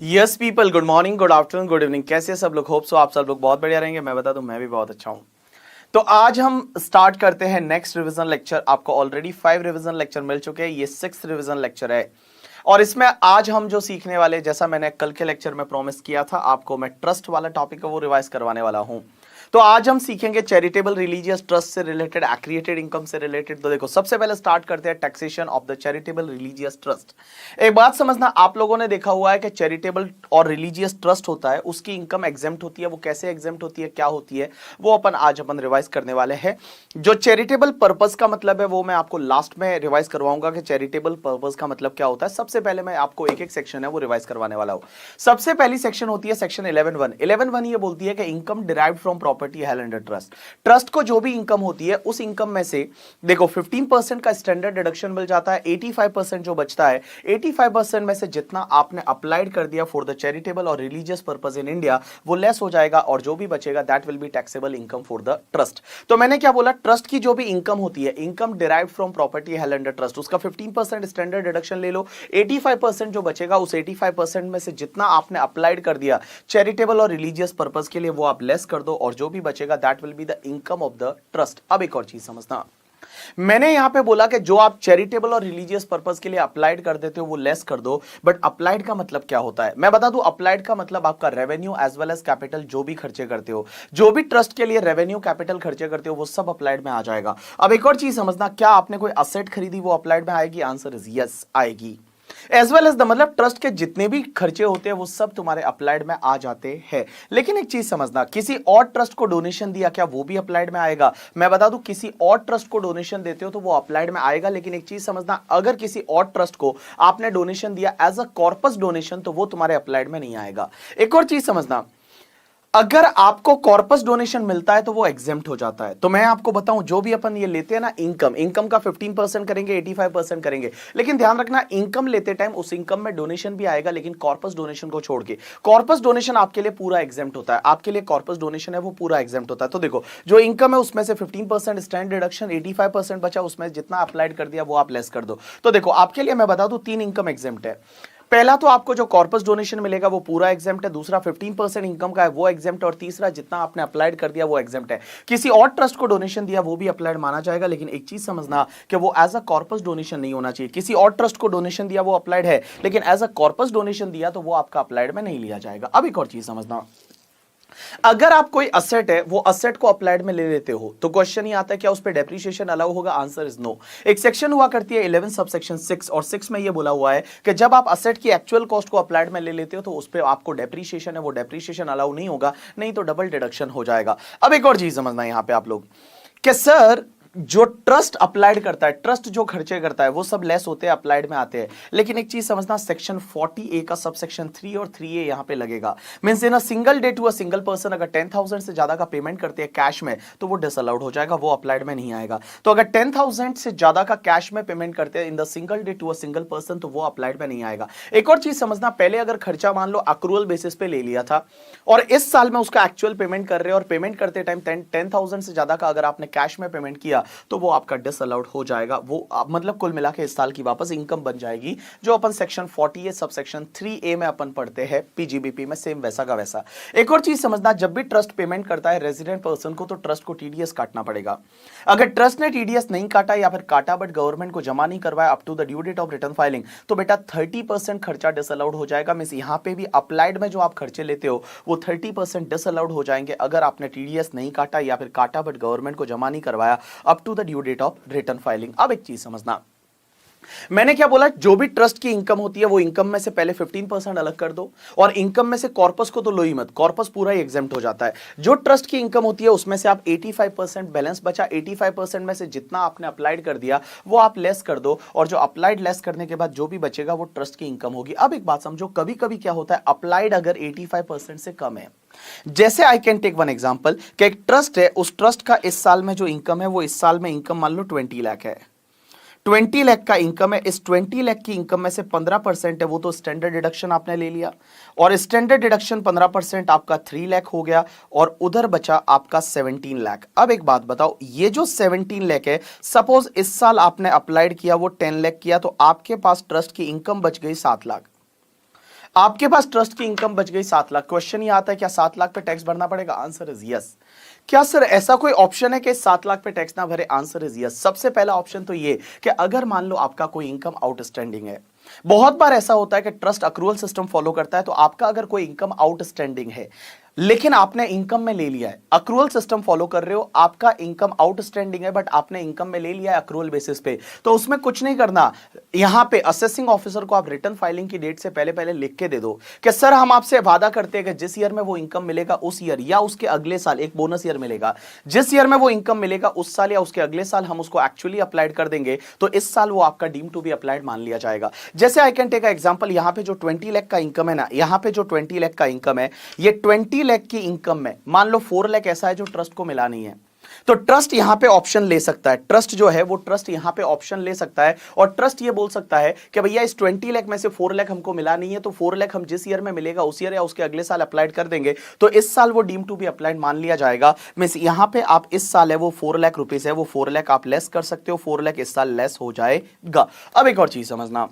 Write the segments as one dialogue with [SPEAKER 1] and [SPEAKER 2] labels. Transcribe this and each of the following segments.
[SPEAKER 1] Yes people, good morning, good afternoon, good evening. कैसे सब लोग? होप सो आप सब लोग बहुत बढ़िया रहेंगे। मैं बता दूं, मैं भी बहुत अच्छा हूं। तो आज हम स्टार्ट करते हैं नेक्स्ट रिवीजन लेक्चर। आपको ऑलरेडी 5 रिवीजन लेक्चर मिल चुके हैं, ये 6th रिवीजन लेक्चर है। और इसमें आज हम जो सीखने वाले, जैसा मैंने कल के लेक्चर में प्रॉमिस किया था आपको, मैं ट्रस्ट वाला टॉपिक है वो रिवाइज करवाने वाला हूं। तो आज हम सीखेंगे चैरिटेबल रिलीजियस ट्रस्ट से रिलेटेड, एक्रिएटेड इनकम से रिलेटेड। तो देखो, सबसे पहले स्टार्ट करते हैं taxation of the charitable religious trust. एक बात समझना, आप लोगों ने देखा हुआ है कि चैरिटेबल और रिलीजियस ट्रस्ट होता है, उसकी इनकम एग्जेम्प्ट होती है। वो कैसे एग्जेम्प्ट होती है, क्या होती है, वो आज अपन रिवाइज करने वाले हैं। जो चैरिटेबल पर्पस का मतलब है वो मैं आपको लास्ट में रिवाइज करवाऊंगा कि चैरिटेबल पर्पस का मतलब क्या होता है। सबसे पहले मैं आपको एक एक सेक्शन है वो रिवाइज करवाने वाला हूं। सबसे पहली सेक्शन होती है सेक्शन 11.1। 11.1 ये बोलती है कि income derived from property held under trust. Trust को जो भी इनकम होती है, उस इनकम में से देखो 15% का स्टैंडर्ड डिडक्शन मिल जाता है। 85% जो बचता है, 85% में से जितना आपने अप्लाइड कर दिया फॉर द चैरिटेबल और रिलीजियस पर्पस इन इंडिया, वो लेस हो जाएगा, और जो भी बचेगा that will be taxable income for the trust. तो मैंने क्या बोला, ट्रस्ट की जो भी इनकम होती है, income derived from property held under trust, उसका 15% स्टैंडर्ड डिडक्शन ले लो। 85% जो बचेगा, उस 85% में से जितना आपने अप्लाइड कर दिया चैरिटेबल और रिलीजियस पर्पस के लिए, वो आप लेस कर दो, और जो भी बचेगा that will be the income of the trust. अब एक और चीज समझना, मैंने यहां पे बोला कि जो आप चैरिटेबल और रिलीजियस पर्पस के लिए अप्लाइड कर देते हो वो लेस कर दो, बट अप्लाइड का मतलब क्या होता है मैं बता दूं। अप्लाइड का मतलब आपका revenue as well as capital, जो भी खर्चे करते हो, जो भी ट्रस्ट के लिए रेवेन्यू कैपिटल खर्चे करते हो, वो सब अप्लाइड में आ जाएगा। अब एक और चीज समझना, क्या आपने कोई असेट खरीदी वो अप्लाइड में आएगी? आंसर इज यस, आएगी। एज वेल एज द, मतलब ट्रस्ट के जितने भी खर्चे होते हैं वो सब तुम्हारे अप्लाइड में आ जाते हैं। लेकिन एक चीज समझना, किसी और ट्रस्ट को डोनेशन दिया, क्या वो भी अप्लाइड में आएगा? मैं बता दूं, किसी और ट्रस्ट को डोनेशन देते हो तो वो अप्लाइड में आएगा। लेकिन एक चीज समझना, अगर किसी और ट्रस्ट को आपने डोनेशन दिया एज अ कॉर्पस डोनेशन, तो वो तुम्हारे अप्लाइड में नहीं आएगा। एक और चीज समझना, अगर आपको कॉर्पस डोनेशन मिलता है तो वो एग्जेम्प्ट हो जाता है। तो मैं आपको बताऊं, जो भी अपन ये लेते हैं ना, इनकम का 15% करेंगे, 85% करेंगे, लेकिन ध्यान रखना, इनकम लेते टाइम उस इनकम में डोनेशन भी आएगा, लेकिन कॉर्पस डोनेशन को छोड़ के। कॉर्पस डोनेशन आपके लिए पूरा एग्जेम्प्ट होता है, आपके लिए कॉर्पस डोनेशन है वो पूरा एग्जेम्प्ट होता है। तो देखो, जो इनकम है उसमें से 15% स्टैंड डिडक्शन, 85% बचा, उसमें जितना अप्लाइड कर दिया वो आप लेस कर दो। तो देखो, आपके लिए मैं बता दूं, 3 इनकम एग्जेम्प्ट है। पहला तो आपको जो कॉर्पस डोनेशन मिलेगा वो पूरा एग्जेम्प्ट है, दूसरा 15% इनकम का है वो एग्जेम्प्ट है, और तीसरा जितना आपने अप्लाइड कर दिया वो एग्जेम्प्ट है। किसी और ट्रस्ट को डोनेशन दिया वो भी अप्लाइड माना जाएगा, लेकिन एक चीज समझना कि वो एज अ कॉर्पस डोनेशन नहीं होना चाहिए। किसी और ट्रस्ट को डोनेशन दिया वो अप्लाइड है, लेकिन एज अ कॉर्पस डोनेशन दिया तो वो आपका अप्लाइड में नहीं लिया जाएगा। अब एक और चीज समझना, अगर आप कोई असेट है वो असेट को अप्लाइड में ले लेते हो, तो क्वेश्चन ही आता है क्या उस पर डेप्रिसिएशन अलाउ होगा? Answer is no. एक सेक्शन हुआ करती है 11 सबसेक्शन 6, और 6 में ये बोला हुआ है कि जब आप असेट की एक्चुअल कॉस्ट को अप्लाइड में ले लेते हो तो उस पर आपको डेप्रिसिएशन है वो डेप्रिसिएशन अलाउ नहीं होगा, नहीं तो डबल डिडक्शन हो जाएगा। अब एक और चीज समझना यहां पे आप लोग, कि सर जो ट्रस्ट अप्लाइड करता है, ट्रस्ट जो खर्चे करता है वो सब लेस होते हैं, अप्लाइड में आते हैं। लेकिन एक चीज समझना, सेक्शन 40A का सबसेक्शन 3 और 3A यहां पे लगेगा। Means in a single day to a single person, अगर 10,000 से ज्यादा का पेमेंट करते हैं कैश में, तो वो डिसअलाउड हो जाएगा, वो अप्लाइड में नहीं आएगा। तो अगर 10,000 से ज्यादा का कैश में पेमेंट करते हैं in the single day to a single person, तो वो अप्लाइड में नहीं आएगा। एक और चीज समझना, पहले अगर खर्चा मान लो अक्रूअल बेसिस पे ले लिया था, और इस साल में उसका एक्चुअल पेमेंट कर रहे हैं, और पेमेंट करते टाइम 10,000 से ज्यादा का अगर आपने कैश में पेमेंट किया, तो वो आपका डिसअलाउड हो जाएगा। वो मतलब कुल मिला के इस साल की वापस इनकम बन जाएगी, जो अपन सेक्शन 40A सबसेक्शन 3A में अपन पढ़ते हैं पीजीबीपी में, सेम वैसा का वैसा। एक और चीज समझना, जब भी ट्रस्ट पेमेंट करता है रेजिडेंट पर्सन को, तो ट्रस्ट को टीडीएस काटना पड़ेगा। अगर ट्रस्ट ने टीडीएस नहीं काटा, या फिर काटा बट गवर्नमेंट को जमा नहीं करवाया up to the due date of return filing, तो बेटा 30% खर्चा डिसअलाउड हो जाएगा। मींस यहां पे भी अप्लाइड में जो आप खर्चे लेते हो वो 30% डिसअलाउड हो जाएंगे, अगर आपने टीडीएस नहीं काटा, या फिर काटा बट गवर्नमेंट को जमा नहीं करवाया up to the due date of return filing. अब एक चीज समझना, मैंने क्या बोला, जो भी ट्रस्ट की इनकम होती है वो इनकम में से पहले 15% अलग कर दो, और इनकम में से कॉर्पस को तो लो ही मत, कॉर्पस पूरा ही एग्जेम्प्ट हो जाता है। जो ट्रस्ट की इनकम होती है उसमें से आप 85% बैलेंस बचा, 85% में से जितना आपने अप्लाइड कर दिया वो आप लेस कर दो, और जो अप्लाइड लेस करने के बाद जो भी बचेगा वो ट्रस्ट की इनकम होगी। अब एक बात समझो, कभी कभी क्या होता है, अप्लाइड अगर 85% से कम है, जैसे I can take one example कि एक ट्रस्ट है, उस ट्रस्ट का इस साल में जो इनकम है वो इस साल में इनकम मान लो 20 लाख है, 20 लाख का इनकम है। इस 20 लाख की इनकम में से 15% है वो तो स्टैंडर्ड डिडक्शन आपने ले लिया, और स्टैंडर्ड डिडक्शन 15% आपका 3 लाख हो गया, और उधर बचा आपका 17 लाख। अब एक बात बताओ, ये जो 17 लाख है, सपोज इस साल आपने अप्लाइड किया वो 10 लाख किया, तो आपके पास ट्रस्ट की इनकम बच गई 7 लाख। आपके पास ट्रस्ट की इनकम बच गई 7 लाख। क्वेश्चन ये आता है क्या 7 लाख पे टैक्स भरना पड़ेगा? Answer is yes. क्या सर ऐसा कोई ऑप्शन है कि 7 लाख पे टैक्स ना भरे? Answer is yes. सबसे पहला ऑप्शन तो ये कि अगर मान लो आपका कोई इनकम आउटस्टैंडिंग है। बहुत बार ऐसा होता है कि ट्रस्ट अक्रूवल सिस्टम फॉलो करता है, तो आपका अगर कोई इनकम आउटस्टैंडिंग है लेकिन आपने इनकम में ले लिया है, अक्रूवल सिस्टम फॉलो कर रहे हो, आपका इनकम आउटस्टैंडिंग है बट आपने इनकम में ले लिया है अक्रूवल बेसिस पे, तो उसमें कुछ नहीं करना। यहां पे असेसिंग ऑफिसर को आप रिटर्न फाइलिंग की डेट से पहले पहले लिख के दे दो कि सर हम आपसे वादा करते हैं कि जिस ईयर में वो इनकम मिलेगा उस ईयर या उसके अगले साल एक बोनस ईयर मिलेगा, जिस ईयर में वो इनकम मिलेगा उस साल या उसके अगले साल हम उसको एक्चुअली अप्लाइड कर देंगे, तो इस साल वो आपका डीम टू बी अप्लाइड मान लिया जाएगा। जैसे आई कैन टेक एग्जांपल, यहां पे जो 20 लाख का इनकम है ना, यहां पे जो 20 लाख का इनकम है, ये 20 लाख की इनकम में मान लो 4 लाख ऐसा है जो ट्रस्ट को मिला नहीं है, तो ट्रस्ट यहां पे ऑप्शन ले सकता है। ट्रस्ट जो है वो ट्रस्ट यहां पे ऑप्शन ले सकता है और ट्रस्ट ये बोल सकता है कि भैया इस 20 लाख में से 4 लाख हमको मिला नहीं है, तो 4 लाख हम जिस ईयर में मिलेगा उस ईयर या उसके अगले साल अप्लाइड कर देंगे, तो इस साल वो डीम टू बी अप्लाइड मान लिया जाएगा। मींस यहां पे आप इस साल है वो 4 लाख रुपीस है, वो 4 लाख आप लेस कर सकते हो, 4 लाख इस साल लेस हो जाएगा। अब एक और चीज समझना,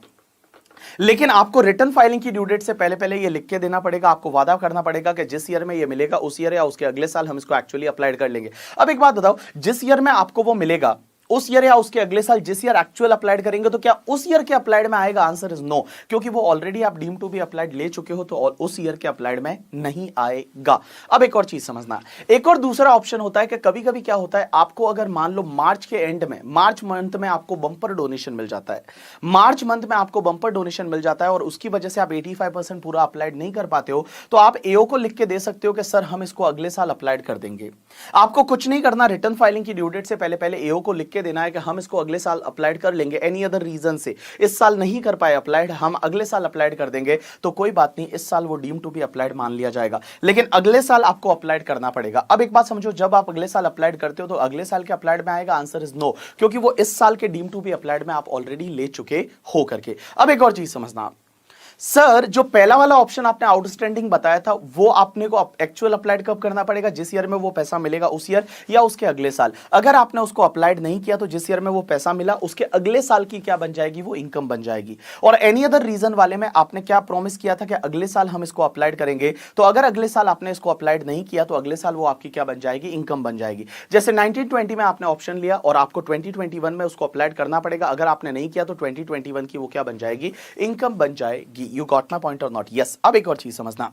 [SPEAKER 1] लेकिन आपको रिटर्न फाइलिंग की ड्यू डेट से पहले पहले ये लिख के देना पड़ेगा, आपको वादा करना पड़ेगा कि जिस ईयर में ये मिलेगा उस ईयर या उसके अगले साल हम इसको एक्चुअली अप्लाइड कर लेंगे। अब एक बात बताओ, जिस ईयर में आपको वो मिलेगा उस ईयर या उसके अगले साल जिस ईयर एक्चुअल अप्लाइड करेंगे, तो क्या उस ईयर के अप्लाइड में आएगा? आंसर इज नो, क्योंकि वो ऑलरेडी आप डीम टू बी अप्लाइड ले चुके हो, तो उस ईयर के अप्लाइड में नहीं आएगा। अब एक और चीज समझना, एक और दूसरा ऑप्शन होता है कि कभी कभी क्या होता है, आपको अगर मान लो मार्च के एंड में, मार्च मंथ में आपको बंपर डोनेशन मिल जाता है, मार्च मंथ में आपको बंपर डोनेशन मिल जाता है और उसकी वजह से आप 85% पूरा अप्लाइड नहीं कर पाते हो, तो आप एओ को लिख के दे सकते हो कि सर हम इसको अगले साल अप्लाइड कर देंगे। आपको कुछ नहीं करना, रिटर्न फाइलिंग की ड्यू डेट से पहले पहले एओ को लिख के देना है कि हम इसको अगले साल अप्लाइड कर लेंगे, एनी अदर रीजन से इस साल नहीं कर पाए अप्लाइड, हम अगले साल अप्लाइड कर देंगे, तो कोई बात नहीं, इस साल वो डीम टू बी अप्लाइड मान लिया जाएगा, लेकिन अगले साल आपको अप्लाइड करना पड़ेगा। अब एक बात समझो, जब आप अगले साल अप्लाइड करते हो तो अगले साल के अप्लाइड में आएगा? आंसर इज नो, क्योंकि वो इस साल के डीम टू बी अप्लाइड में आप ऑलरेडी ले चुके हो करके। अब एक और चीज समझना, सर जो पहला वाला ऑप्शन आपने आउटस्टैंडिंग बताया था, वो आपने को एक्चुअल अप्लाइड कब करना पड़ेगा? जिस ईयर में वो पैसा मिलेगा उस ईयर या उसके अगले साल। अगर आपने उसको अप्लाइड नहीं किया तो जिस ईयर में वो पैसा मिला उसके अगले साल की क्या बन जाएगी? वो इनकम बन जाएगी। और एनी अदर रीजन वाले में आपने क्या प्रॉमिस किया था कि अगले साल हम इसको अप्लाइड करेंगे, तो अगर अगले साल आपने इसको अप्लाइड नहीं किया तो अगले साल वो आपकी क्या बन जाएगी? इनकम बन जाएगी। जैसे 1920 में आपने ऑप्शन लिया और आपको 2021 में उसको अप्लाइड करना पड़ेगा, अगर आपने नहीं किया तो 2021 की वो क्या बन जाएगी? इनकम बन जाएगी। यू गॉट माय पॉइंट और नॉट? यस। अब एक और चीज समझना,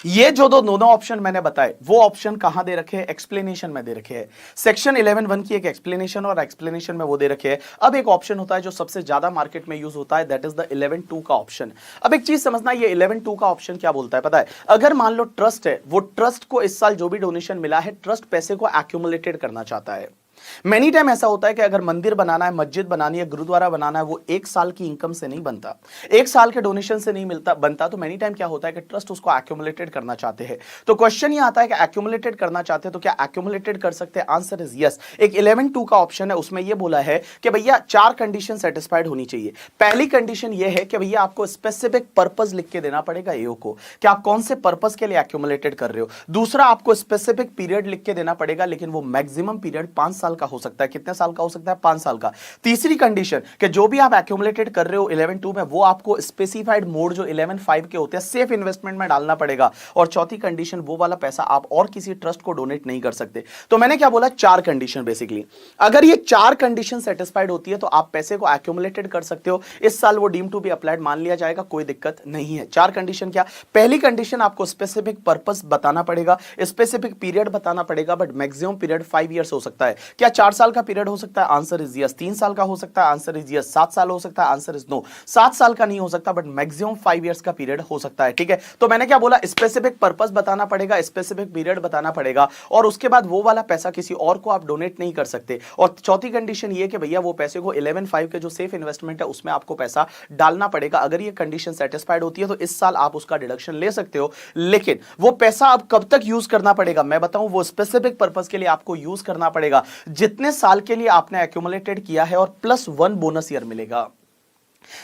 [SPEAKER 1] ये जो दोनों ऑप्शन मैंने बताए वो ऑप्शन कहां दे रखे हैं? एक्सप्लेनेशन में दे रखे हैं। सेक्शन 11(1) की एक एक्सप्लेनेशन और एक्सप्लेनेशन में वो दे रखे हैं। अब एक ऑप्शन होता है जो सबसे ज्यादा मार्केट में यूज होता है, दैट इज द 11(2) का ऑप्शन। अब एक चीज समझना, ये 11(2) का ऑप्शन क्या बोलता है पता है? अगर मान लो ट्रस्ट है, वो ट्रस्ट को इस साल जो भी डोनेशन मिला है, ट्रस्ट पैसे को एक्यूमुलेटेड करना चाहता है। मेनी टाइम ऐसा होता है कि अगर मंदिर बनाना है, मस्जिद बनानी है, गुरुद्वारा बनाना है, वो एक साल की इनकम से नहीं बनता, एक साल के डोनेशन से नहीं मिलता बनता, तो मेनी टाइम क्या होता है कि ट्रस्ट उसको एक्यूमुलेटेड करना चाहते हैं। तो क्वेश्चन ये आता है कि एक्यूमुलेटेड करना चाहते हैं तो क्या एक्यूमुलेटेड कर सकते हैं? Answer is yes. एक 11(2) का ऑप्शन है, उसमें ये बोला है कि भैया 4 कंडीशन सेटिस्फाइड होनी चाहिए। पहली कंडीशन ये है कि भैया आपको स्पेसिफिक पर्पस लिख के देना पड़ेगा एओ को कि आप कौन से पर्पस के लिए एक्यूमुलेटेड कर रहे हो। दूसरा, आपको स्पेसिफिक पीरियड लिख के देना पड़ेगा, लेकिन वो मैक्सिमम पीरियड 5 साल का हो सकता है। कितने साल का हो सकता है? 5 साल का। तीसरी कंडीशन कि जो भी आप एक्यूमुलेटेड कर रहे हो 11(2) में, वो आपको स्पेसिफाइड मोड जो 11(5) के होते हैं सेफ इन्वेस्टमेंट में डालना पड़ेगा। और चौथी कंडीशन, वो वाला पैसा आप और किसी ट्रस्ट को डोनेट नहीं कर सकते। तो मैंने क्या बोला? 4 कंडीशन बेसिकली। अगर ये 4 कंडीशन सेटिस्फाइड होती है तो आप पैसे को एक्यूमुलेटेड कर सकते हो, इस साल वो डीम टू बी अप्लाइड मान लिया जाएगा, कोई दिक्कत नहीं है। 4 कंडीशन क्या? पहली कंडीशन, आपको स्पेसिफिक पर्पस बताना पड़ेगा, स्पेसिफिक पीरियड बताना पड़ेगा, बट मैक्सिमम पीरियड 5 ईयर्स हो सकता है। क्या 4 साल का पीरियड हो सकता है? Answer is yes. 3 साल का हो सकता है? Answer is yes. 7 साल हो सकता है? Answer is no. 7 साल का नहीं हो सकता, बट मैक्सिमम 5 इयर्स का पीरियड हो सकता है। ठीक है, तो मैंने क्या बोला? स्पेसिफिक पर्पस बताना पड़ेगा, स्पेसिफिक पीरियड बताना पड़ेगा, और उसके बाद वो वाला पैसा किसी और को आप डोनेट नहीं कर सकते। और चौथी कंडीशन ये कि भैया वो पैसे को 11(5) के जो सेफ इन्वेस्टमेंट है उसमें आपको पैसा डालना पड़ेगा। अगर ये कंडीशन सेटिस्फाइड होती है तो इस साल आप उसका डिडक्शन ले सकते हो, लेकिन वो पैसा अब कब तक यूज करना पड़ेगा मैं बताऊं? वो स्पेसिफिक पर्पस के लिए आपको यूज करना पड़ेगा जितने साल के लिए आपने एक्यूमुलेटेड किया है, और +1 बोनस ईयर मिलेगा।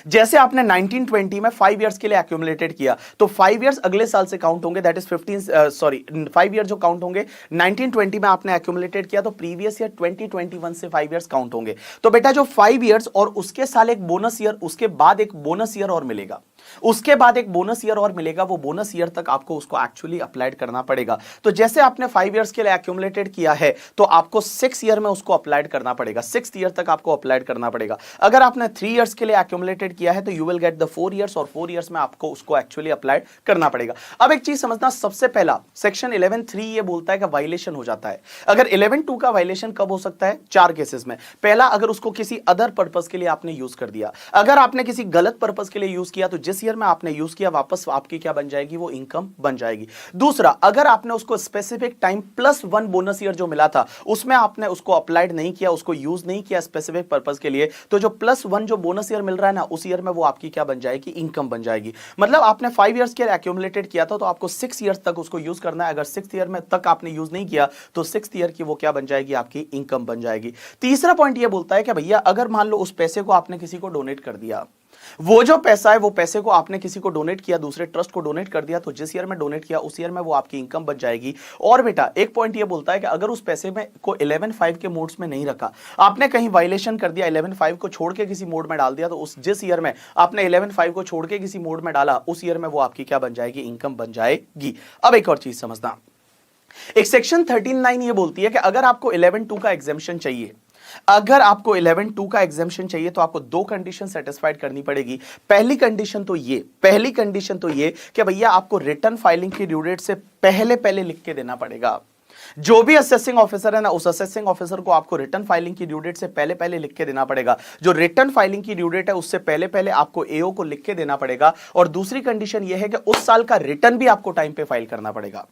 [SPEAKER 1] जैसे आपने 1920 में 5 इयर्स के लिए एक्यूमुलेटेड किया तो 5 इयर्स अगले साल से काउंट होंगे, दैट इज 5 ईयर जो काउंट होंगे 1920 में आपने एक्यूमुलेटेड किया तो प्रीवियस ईयर 2021 से 5 इयर्स काउंट होंगे। तो बेटा जो 5 इयर्स और उसके साल एक बोनस ईयर, उसके बाद एक बोनस ईयर और मिलेगा, उसके बाद एक बोनस ईयर और मिलेगा, वो बोनस ईयर तक आपको उसको एक्चुअली अप्लाइड करना पड़ेगा। तो जैसे आपने 5 इयर्स के लिए एक्यूमुलेटेड किया है तो आपको 6 ईयर में उसको अप्लाइड करना पड़ेगा, 6th ईयर तक आपको अप्लाइड करना पड़ेगा। अगर आपने 3 इयर्स के लिए एक्यूमुलेटेड किया है तो you will get the 4 years और 4 इयर्स में आपको उसको एक्चुअली अप्लाइड करना पड़ेगा। अब एक चीज समझना, सबसे पहला सेक्शन 11(3) ये बोलता है कि वायलेशन हो जाता है। अगर 11(2) का वायलेशन कब हो सकता है? 4 केसेस में। पहला, अगर उसको किसी अदर पर्पस के लिए आपने यूज कर दिया, अगर आपने किसी गलत पर्पस के लिए यूज किया तो जिस ईयर में आपने यूज किया वापस आपकी क्या बन जाएगी? वो इनकम बन जाएगी। दूसरा, अगर आपने उसको स्पेसिफिक टाइम +1 बोनस ईयर जो मिला था उसमें आपने उसको अप्लाइड नहीं किया, उसको यूज नहीं किया स्पेसिफिक पर्पस के लिए, तो जो +1 जो बोनस ईयर मिल रहा है ना उस ईयर में वो आपकी क्या बन जाएगी? इनकम बन जाएगी। मतलब आपने 5 इयर्स के लिए एक्यूमुलेटेड किया था तो आपको 6 इयर्स तक उसको यूज करना है। अगर 6th ईयर में तक आपने यूज नहीं किया तो 6th ईयर की वो क्या बन जाएगी? आपकी इनकम बन जाएगी। तीसरा पॉइंट ये बोलता है कि भैया अगर मान लो उस पैसे को आपने किसी को डोनेट कर दिया, वो जो पैसा है वो पैसे को आपने किसी को डोनेट किया, दूसरे ट्रस्ट को डोनेट कर दिया, तो जिस ईयर में डोनेट किया उस ईयर में वो आपकी इनकम बन जाएगी। और बेटा एक पॉइंट ये बोलता है कि अगर उस पैसे में को 11(5) के मोड्स में नहीं रखा, आपने कहीं वायलेशन कर दिया, 11(5) को छोड़ के किसी मोड में डाल दिया, तो उस जिस ईयर में आपने 11(5) को छोड़ के किसी मोड में डाला उस ईयर में वो आपकी क्या बन जाएगी? इनकम बन जाएगी। अब एक और चीज समझना, एक सेक्शन 13(9) ये बोलती है कि अगर आपको 11(2) का एग्जेम्पशन चाहिए, अगर आपको 11(2) का एग्जेम्पशन चाहिए तो आपको 2 कंडीशन सेटिस्फाइड करनी पड़ेगी। पहली कंडीशन तो ये कि भैया आपको रिटर्न फाइलिंग की ड्यू डेट से पहले पहले लिख के देना पड़ेगा। जो भी असेसिंग ऑफिसर है ना, उस असेसिंग ऑफिसर को आपको रिटर्न फाइलिंग की ड्यू डेट से पहले पहले लिख के देना पड़ेगा। जो रिटर्न फाइलिंग की ड्यू डेट है उससे पहले पहले आपको एओ को लिख के देना पड़ेगा। और दूसरी कंडीशन यह है कि उस साल का रिटर्न भी आपको टाइम पे फाइल करना पड़ेगा।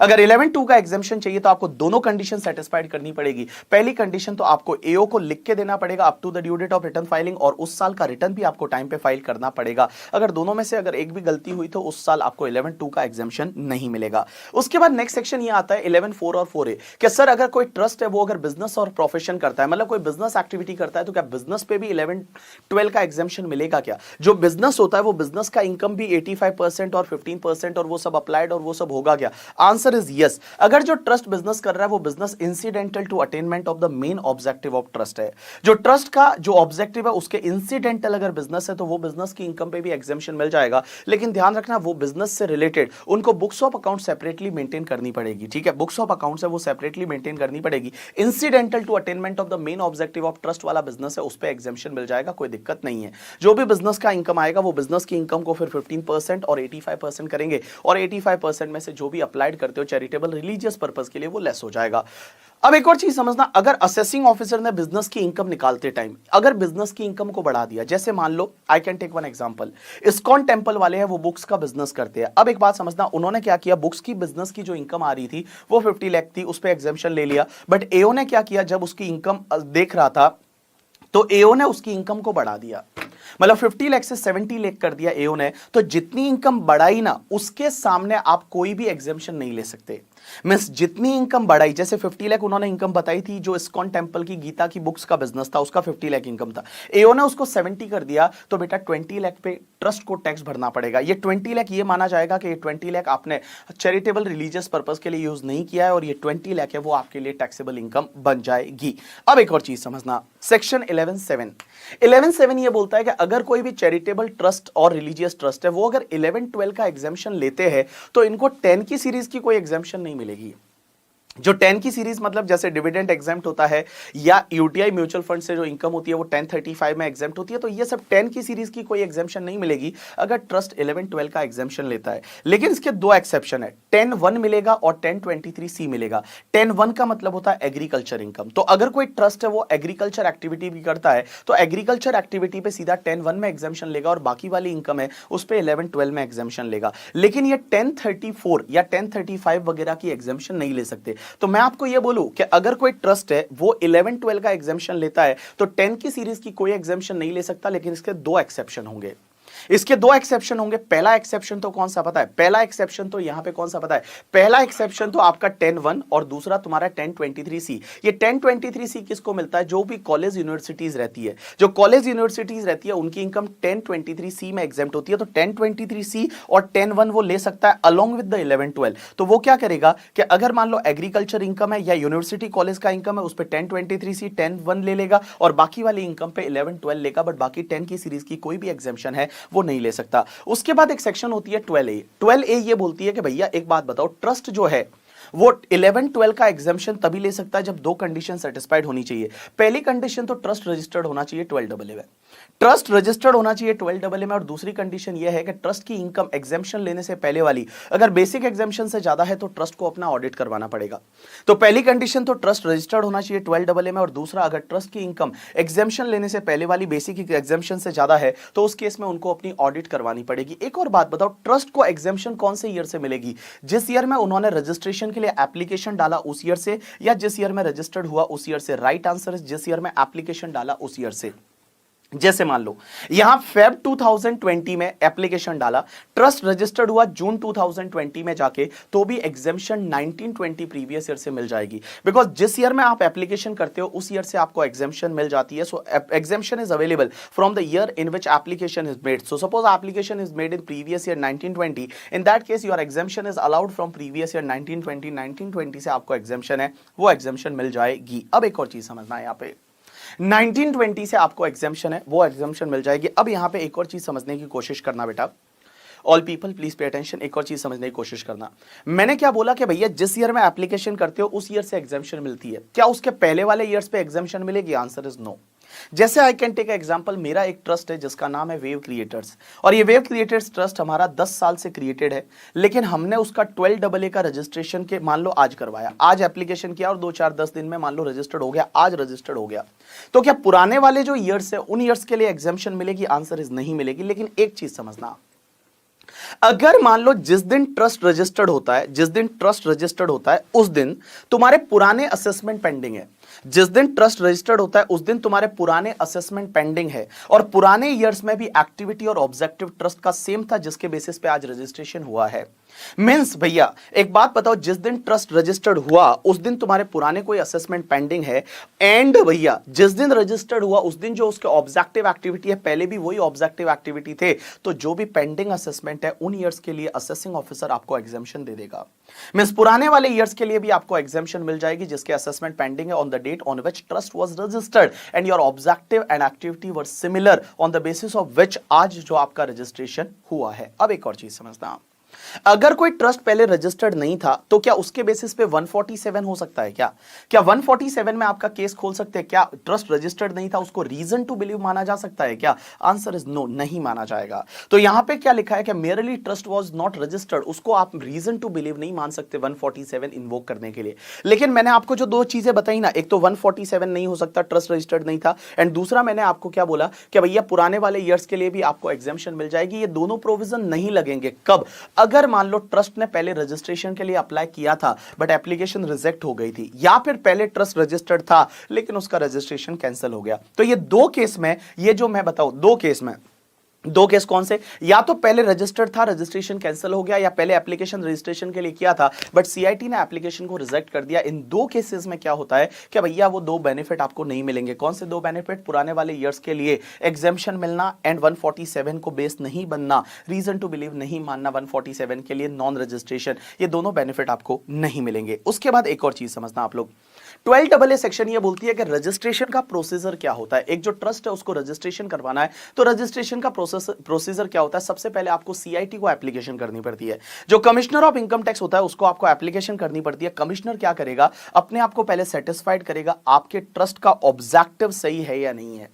[SPEAKER 1] अगर 11(2) का एग्जेम्पशन चाहिए तो आपको दोनों कंडीशन सेटिस्फाइड करनी पड़ेगी। पहली कंडीशन तो आपको एओ को लिख के देना पड़ेगा up to the due date of return filing, और उस साल का रिटर्न भी आपको टाइम पे फाइल करना पड़ेगा। अगर दोनों में से अगर एक भी गलती हुई तो उस साल आपको 11(2) का एग्जेम्पशन नहीं मिलेगा। उसके बाद नेक्स्ट सेक्शन ये आता है 11(4) और 4A कि सर अगर कोई ट्रस्ट है वो अगर बिजनेस और प्रोफेशन करता है, मतलब कोई बिजनेस एक्टिविटी करता है, तो क्या बिजनेस पे भी 11(12) का एग्जेम्पशन मिलेगा क्या? जो बिजनेस होता है वो बिजनेस का इनकम भी 85% और 15% और वो सब अप्लाइड और वो सब होगा क्या? Answer is yes. अगर जो ट्रस्ट बिजनेस कर रहा है वो business incidental to attainment of the main objective of trust है, जो ट्रस्ट का जो ऑब्जेक्टिव है उसके इंसिडेंटल अगर बिजनेस है तो वो बिजनेस की इनकम पे भी एग्जेम्पशन मिल जाएगा। लेकिन ध्यान रखना वो बिजनेस से रिलेटेड उनको books of account separately maintain करनी पड़ेगी। ठीक है, बुक्स ऑफ अकाउंट है वो सेपरेटली मेंटेन करनी पड़ेगी। Incidental to attainment of the main objective of trust वाला बिजनेस है उस पे एग्जेम्पशन मिल जाएगा, कोई दिक्कत नहीं है। जो भी बिजनेस का इनकम आएगा वो बिजनेस की इनकम को फिर 15% और 85% करेंगे, और 85% में से जो भी अप्लाइड करते हो चैरिटेबल रिलीजियस पर्पस के लिए वो लेस हो जाएगा। अब एक और चीज समझना, अगर असेसिंग ऑफिसर ने बिजनेस की इनकम निकालते टाइम अगर बिजनेस की इनकम को बढ़ा दिया, जैसे मान लो I can take one example, ISKCON temple वाले हैं वो बुक्स का बिजनेस करते हैं। अब एक बात समझना, उन्होंने क्या किया, बुक्स की बिजनेस की जो इनकम आ रही थी वो 50 लाख थी, उस पर एग्जेम्पशन ले लिया। बट एओ ने क्या किया, जब उसकी इनकम देख रहा था तो एओ ने उसकी इनकम को बढ़ा दिया, मतलब 50 लाख से 70 लाख कर दिया एओ ने। तो जितनी इनकम बढ़ाई ना उसके सामने आप कोई भी एग्जेम्पशन नहीं ले सकते। मींस जितनी इनकम बढ़ाई, जैसे 50 लाख उन्होंने इनकम बताई थी, जो इस्कॉन टेंपल की गीता की बुक्स का बिजनेस था उसका 50 लाख इनकम था, एओ ने उसको 70 कर दिया, तो बेटा 20 लाख पे ट्रस्ट को टैक्स भरना पड़ेगा। ये 20 लाख ये माना जाएगा कि ये 20 लाख आपने चैरिटेबल रिलीजियस पर्पस के लिए यूज नहीं किया है, और ये 20 लाख है वो आपके लिए टैक्सेबल इनकम बन जाएगी। अब एक और चीज समझना, सेक्शन 11(7) ये बोलता है कि अगर कोई भी चैरिटेबल ट्रस्ट और रिलीजियस ट्रस्ट है वो अगर 11-12 का एग्जेम्पशन लेते हैं तो इनको 10 की सीरीज की कोई एग्जेम्पशन नहीं मिलेगी। जो 10 की सीरीज मतलब जैसे डिविडेंड एग्जेम्प्ट होता है या यूटीआई म्यूचुअल फंड से जो इनकम होती है वो 1035 में एग्जेम्प्ट होती है, तो ये सब 10 की सीरीज की कोई एग्जेम्पशन नहीं मिलेगी अगर ट्रस्ट 11-12 का एग्जेम्पशन लेता है। लेकिन इसके 2 एक्सेप्शन है, 10(1) मिलेगा और 1023C मिलेगा। 10(1) का मतलब होता है एग्रीकल्चर इनकम, तो अगर कोई ट्रस्ट है वो एग्रीकल्चर एक्टिविटी भी करता है तो एग्रीकल्चर एक्टिविटी पे सीधा 10(1) में एग्जेम्पशन लेगा, और बाकी वाली इनकम है उस पर 11-12 में एग्जेम्पशन लेगा। लेकिन ये 1034 या 1035 वगैरह की एग्जेम्पशन नहीं ले सकते। तो मैं आपको यह बोलूं कि अगर कोई ट्रस्ट है वो 11-12 का एग्जेम्पशन लेता है तो 10 की सीरीज की कोई एग्जेम्पशन नहीं ले सकता, लेकिन इसके 2 एक्सेप्शन होंगे। इसके दो एक्सेप्शन होंगे। पहला एक्सेप्शन तो कौन सा पता है? पहला एक्सेप्शन तो यहां पे कौन सा पता है? पहला एक्सेप्शन तो आपका 10(1) और दूसरा तुम्हारा 10(23)(c). ये 10(23)(c) किसको मिलता है? जो भी कॉलेज यूनिवर्सिटीज रहती है, जो कॉलेज यूनिवर्सिटीज रहती है उनकी इनकम 10(23)(c) में एग्जेम्प्ट होती है। तो 10(23)(c) और 10(1) वो ले सकता है अलोंग विद द 11-12। तो वो क्या करेगा कि अगर मान लो एग्रीकल्चर इनकम है या यूनिवर्सिटी कॉलेज का इनकम है, उस पर 10(23)(c) 10(1) ले लेगा और बाकी वाली इनकम पे 11-12 लेगा, बट बाकी 10 की सीरीज की कोई भी एग्जेम्पशन है वो नहीं ले सकता। उसके बाद एक सेक्शन होती है 12A। 12A ये बोलती है कि भैया एक बात बताओ, ट्रस्ट जो है वो 11-12 का एग्जाम्पशन तभी ले सकता है जब दो कंडीशन सेटिस्फाइड होनी चाहिए। पहली कंडीशन तो ट्रस्ट रजिस्टर्ड होना चाहिए 12AA में, ट्रस्ट रजिस्टर्ड होना चाहिए 12AA में, और दूसरी कंडीशन यह है कि ट्रस्ट की इनकम एग्जाम्पशन लेने से पहले वाली अगर बेसिक एग्जाम्पशन से ज्यादा है तो ट्रस्ट को अपना ऑडिट करवाना पड़ेगा। तो पहली कंडीशन तो ट्रस्ट रजिस्टर्ड होना चाहिए 12AA में, और दूसरा अगर ट्रस्ट की इनकम एग्जाम्पशन लेने से पहले वाली बेसिक एग्जाम्पशन से ज्यादा है तो उस केस में उनको अपनी ऑडिट करवानी पड़ेगी। एक और बात बताओ, ट्रस्ट को एग्जाम्पशन कौन से ईयर से मिलेगी? जिस ईयर में उन्होंने रजिस्ट्रेशन के लिए एप्लीकेशन डाला उस ईयर से, या जिस ईयर में रजिस्टर्ड हुआ उस ईयर से। राइट आंसर है जिस ईयर में एप्लीकेशन डाला उस ईयर से। जैसे मान लो यहां फेब 2020 में एप्लीकेशन डाला, ट्रस्ट रजिस्टर्ड हुआ जून 2020 में जाके, तो भी एग्जेम्पशन 1920 प्रीवियस ईयर से मिल जाएगी। बिकॉज जिस ईयर में आप एप्लीकेशन करते हो उस ईयर से आपको एग्जेम्पशन मिल जाती है। So exemption is available from the year in which application is made. So suppose application is made in previous year 1920, in that case your exemption is allowed from previous year 1920। 1920 से आपको exemption है वो exemption मिल जाएगी। अब एक और चीज समझना है, यहां पे 1920 से आपको एग्जाम्पशन है वो एग्जाम्पशन मिल जाएगी। अब यहां पे एक और चीज समझने की कोशिश करना बेटा, all people please pay attention, एक और चीज समझने की कोशिश करना। मैंने क्या बोला कि भैया जिस ईयर में एप्लीकेशन करते हो उस ईयर से एग्जाम्पशन मिलती है, क्या उसके पहले वाले ईयर्स पे एग्जाम्पशन मिलेगी? Answer is no. जैसे आई कैन टेक एग्जांपल, मेरा एक ट्रस्ट है जिसका नाम है वेव क्रिएटर्स, और ये वेव क्रिएटर्स ट्रस्ट हमारा 10 साल से क्रिएटेड है, लेकिन हमने उसका 12AA का रजिस्ट्रेशन के मान लो आज करवाया, आज एप्लीकेशन किया और 2-4-10 दिन में मान लो रजिस्टर्ड हो गया, आज रजिस्टर्ड हो गया। तो क्या पुराने वाले जो ईयर्स है उन ईयर्स के लिए एग्जाम्पशन मिलेगी? आंसर इज नहीं मिलेगी। लेकिन एक चीज समझना, अगर मान लो जिस दिन ट्रस्ट रजिस्टर्ड होता है, जिस दिन ट्रस्ट रजिस्टर्ड होता है उस दिन तुम्हारे पुराने असेसमेंट पेंडिंग है, जिस दिन ट्रस्ट रजिस्टर्ड होता है उस दिन तुम्हारे पुराने असेसमेंट पेंडिंग है, और पुराने ईयर्स में भी एक्टिविटी और ऑब्जेक्टिव ट्रस्ट का सेम था जिसके बेसिस पे आज रजिस्ट्रेशन हुआ है। मींस भैया एक बात बताओ, जिस दिन ट्रस्ट रजिस्टर्ड हुआ उस दिन तुम्हारे पुराने कोई असेसमेंट पेंडिंग है, एंड भैया जिस दिन रजिस्टर्ड हुआ उस दिन जो उसके ऑब्जेक्टिव एक्टिविटी है पहले भी वही ऑब्जेक्टिव एक्टिविटी थे, तो जो भी पेंडिंग असेसमेंट है उन ईयर्स के लिए असेसिंग ऑफिसर आपको एग्जाम्पशन दे देगा। मींस पुराने वाले ईयर्स के लिए भी आपको एग्जाम्पशन मिल जाएगी जिसके असेसमेंट पेंडिंग है on the date on which trust was registered and your objective and activity were similar on the basis of which आज जो आपका रजिस्ट्रेशन हुआ है। अब एक और चीज समझना, अगर कोई ट्रस्ट पहले रजिस्टर्ड नहीं था तो क्या उसके बेसिस पे 147 हो सकता है? क्या 147 में आपका केस खोल सकते हैं? क्या ट्रस्ट रजिस्टर्ड नहीं था उसको रीजन टू बिलीव माना जा सकता है? क्या आंसर इज नो, नहीं माना जाएगा। तो यहां पे क्या लिखा है कि merely trust was not registered, उसको आप रीजन टू बिलीव नहीं मान सकते 147 इन्वोक करने के लिए। लेकिन मैंने आपको जो दो चीजें बताई ना, एक तो 147 नहीं हो सकता, ट्रस्ट रजिस्टर्ड नहीं था, एंड दूसरा मैंने आपको क्या बोला कि भैया पुराने वाले ईयर्स के लिए भी आपको एग्जाम्पशन मिल जाएगी। ये दोनों प्रोविजन नहीं लगेंगे कब? अगर मान लो ट्रस्ट ने पहले रजिस्ट्रेशन के लिए अप्लाई किया था बट एप्लीकेशन रिजेक्ट हो गई थी, या फिर पहले ट्रस्ट रजिस्टर्ड था लेकिन उसका रजिस्ट्रेशन कैंसिल हो गया। तो ये दो केस में, ये जो मैं बताऊं दो केस कौन से, या तो पहले रजिस्टर्ड था रजिस्ट्रेशन कैंसिल हो गया, या पहले एप्लीकेशन रजिस्ट्रेशन के लिए किया था बट सीआईटी ने एप्लीकेशन को रिजेक्ट कर दिया। इन दो केसेस में क्या होता है कि भैया वो दो बेनिफिट आपको नहीं मिलेंगे। कौन से दो बेनिफिट? पुराने वाले ईयर्स के लिए एग्जाम्पशन मिलना एंड 147 को बेस नहीं बनना, रीजन टू बिलीव नहीं मानना 147 के लिए, नॉन रजिस्ट्रेशन, ये दोनों बेनिफिट आपको नहीं मिलेंगे। उसके बाद एक और चीज समझना आप लोग, 12AA सेक्शन ये बोलती है कि रजिस्ट्रेशन का प्रोसीजर क्या होता है। एक जो ट्रस्ट है उसको रजिस्ट्रेशन करवाना है तो रजिस्ट्रेशन का प्रोसीजर क्या होता है? सबसे पहले आपको सीआईटी को एप्लीकेशन करनी पड़ती है, जो कमिश्नर ऑफ इनकम टैक्स होता है उसको आपको एप्लीकेशन करनी पड़ती है। कमिश्नर क्या करेगा? अपने आप को पहले सेटिस्फाइड करेगा आपके ट्रस्ट का ऑब्जेक्टिव सही है या नहीं है,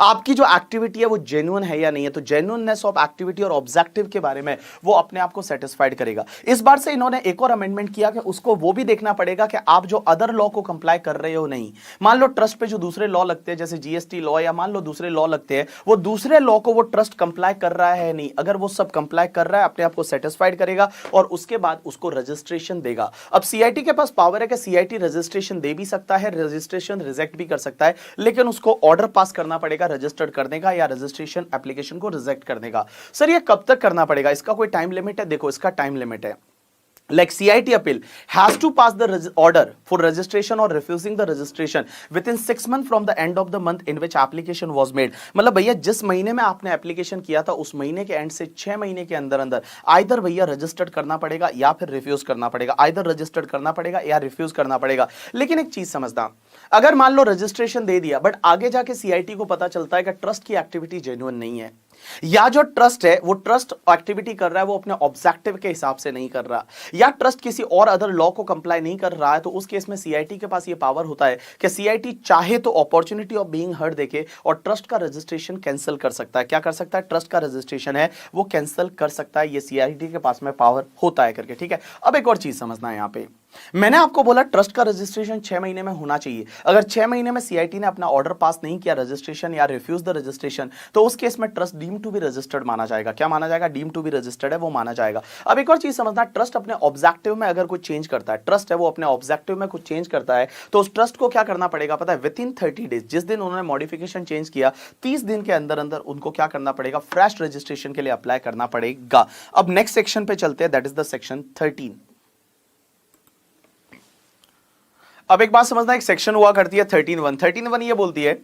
[SPEAKER 1] आपकी जो एक्टिविटी है वो जेन्युइन है या नहीं है। तो जेन्युइननेस ऑफ एक्टिविटी और ऑब्जेक्टिव के बारे में वो अपने आप को सेटिस्फाइड करेगा। इस बार से इन्होंने एक और अमेंडमेंट किया कि उसको वो भी देखना पड़ेगा कि आप जो अदर लॉ को कंप्लाई कर रहे हो नहीं। मान लो ट्रस्ट पे जो दूसरे लॉ लगते हैं जैसे जीएसटी लॉ या मान लो दूसरे लॉ लगते हैं, वो दूसरे लॉ को वो ट्रस्ट कंप्लाई कर रहा है नहीं। अगर वो सब कंप्लाई कर रहा है अपने आप को सेटिस्फाइड करेगा और उसके बाद उसको रजिस्ट्रेशन देगा। अब सीआईटी के पास पावर है कि सीआईटी रजिस्ट्रेशन दे भी सकता है, रजिस्ट्रेशन रिजेक्ट भी कर सकता है, लेकिन उसको ऑर्डर पास करना पड़ेगा पड़ेगा रजिस्टर्ड करने का या रजिस्ट्रेशन एप्लीकेशन को रिजेक्ट करने का। सर ये कब तक करना पड़ेगा, इसका कोई टाइम लिमिट है? देखो इसका टाइम लिमिट है, like CIT appeal has to pass the order for registration or refusing the registration within 6 months from the end of the month in which application was made। मतलब भैया जिस महीने में आपने एप्लीकेशन किया था उस महीने के एंड से 6 महीने के अंदर अंदर आइदर भैया रजिस्टर्ड करना पड़ेगा या फिर रिफ्यूज करना पड़ेगा, आइदर रजिस्टर्ड करना पड़ेगा या रिफ्यूज करना पड़ेगा। लेकिन एक चीज समझना, अगर मान लो रजिस्ट्रेशन दे दिया बट आगे जाके CIT को पता चलता है कि ट्रस्ट की एक्टिविटी जेन्युइन नहीं है, या जो ट्रस्ट है वो ट्रस्ट एक्टिविटी कर रहा है वो अपने ऑब्जेक्टिव के हिसाब से नहीं कर रहा, या ट्रस्ट किसी और अदर लॉ को कंप्लाई नहीं कर रहा है, तो उस केस में CIT के पास ये पावर होता है कि CIT चाहे तो अपॉर्चुनिटी ऑफ बीइंग हर्ड देके और ट्रस्ट का रजिस्ट्रेशन कैंसिल कर सकता है। क्या कर सकता है? ट्रस्ट का रजिस्ट्रेशन है वो कैंसिल कर सकता है, ये CIT के पास में पावर होता है करके। ठीक है, अब एक और चीज समझना है, यहां पे मैंने आपको बोला ट्रस्ट का रजिस्ट्रेशन 6 महीने में होना चाहिए। अगर 6 महीने में CIT ने अपना ऑर्डर पास नहीं किया रजिस्ट्रेशन या रिफ्यूज द रजिस्ट्रेशन, तो उस केस में trust deem to be registered माना जाएगा। क्या माना जाएगा? डीम टू बी रजिस्टर्ड है वो माना जाएगा। अब एक और चीज समझना, ट्रस्ट अपने ऑब्जेक्टिव में अगर कुछ चेंज करता है, ट्रस्ट है वो अपने ऑब्जेक्टिव में कुछ चेंज करता है, तो उस ट्रस्ट को क्या करना पड़ेगा पता है? विद इन 30 डेज, जिस दिन उन्होंने मॉडिफिकेशन चेंज किया 30 दिन के अंदर अंदर उनको क्या करना पड़ेगा? फ्रेश रजिस्ट्रेशन के लिए अप्लाई करना पड़ेगा। अब नेक्स्ट सेक्शन पे चलते हैं, दैट इज द सेक्शन 13। अब एक बात समझना, एक सेक्शन हुआ करती है 13(1). 13(1) ये बोलती है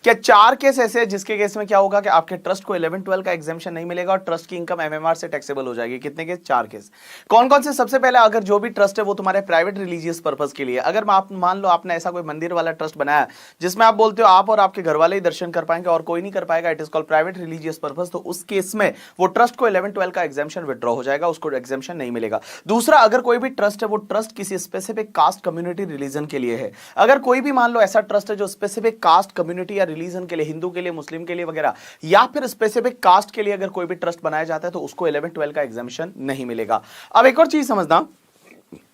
[SPEAKER 1] क्या 4 केस ऐसे हैं जिसके केस में क्या होगा कि आपके ट्रस्ट को 11-12 का एग्जेम्पशन नहीं मिलेगा और ट्रस्ट की इनकम MMR से टैक्सेबल हो जाएगी। कितने केस? 4 केस। कौन कौन से? सबसे पहले अगर जो भी ट्रस्ट है वो तुम्हारे प्राइवेट रिलीजियस पर्पस के लिए, अगर आप मान लो आपने ऐसा कोई मंदिर वाला ट्रस्ट बनाया जिसमें आप बोलते हो आप और आपके घर वाले ही दर्शन कर पाएंगे और कोई नहीं कर पाएगा, it is called private religious purpose, तो उस केस में वो ट्रस्ट को 11-12 का एग्जेम्पशन विड्रॉ हो जाएगा, उसको एग्जेम्पशन नहीं मिलेगा। दूसरा, अगर कोई भी ट्रस्ट है वो ट्रस्ट किसी स्पेसिफिक कास्ट, कम्युनिटी, रिलीजन के लिए है, अगर कोई भी मान लो ऐसा ट्रस्ट है जो स्पेसिफिक कास्ट, कम्युनिटी या रिलीजन के लिए, हिंदू के लिए, मुस्लिम के लिए वगैरह, या फिर स्पेसिफिक कास्ट के लिए अगर कोई भी ट्रस्ट बनाया जाता है तो उसको 11-12 का एग्जामिशन नहीं मिलेगा। अब एक और चीज समझना,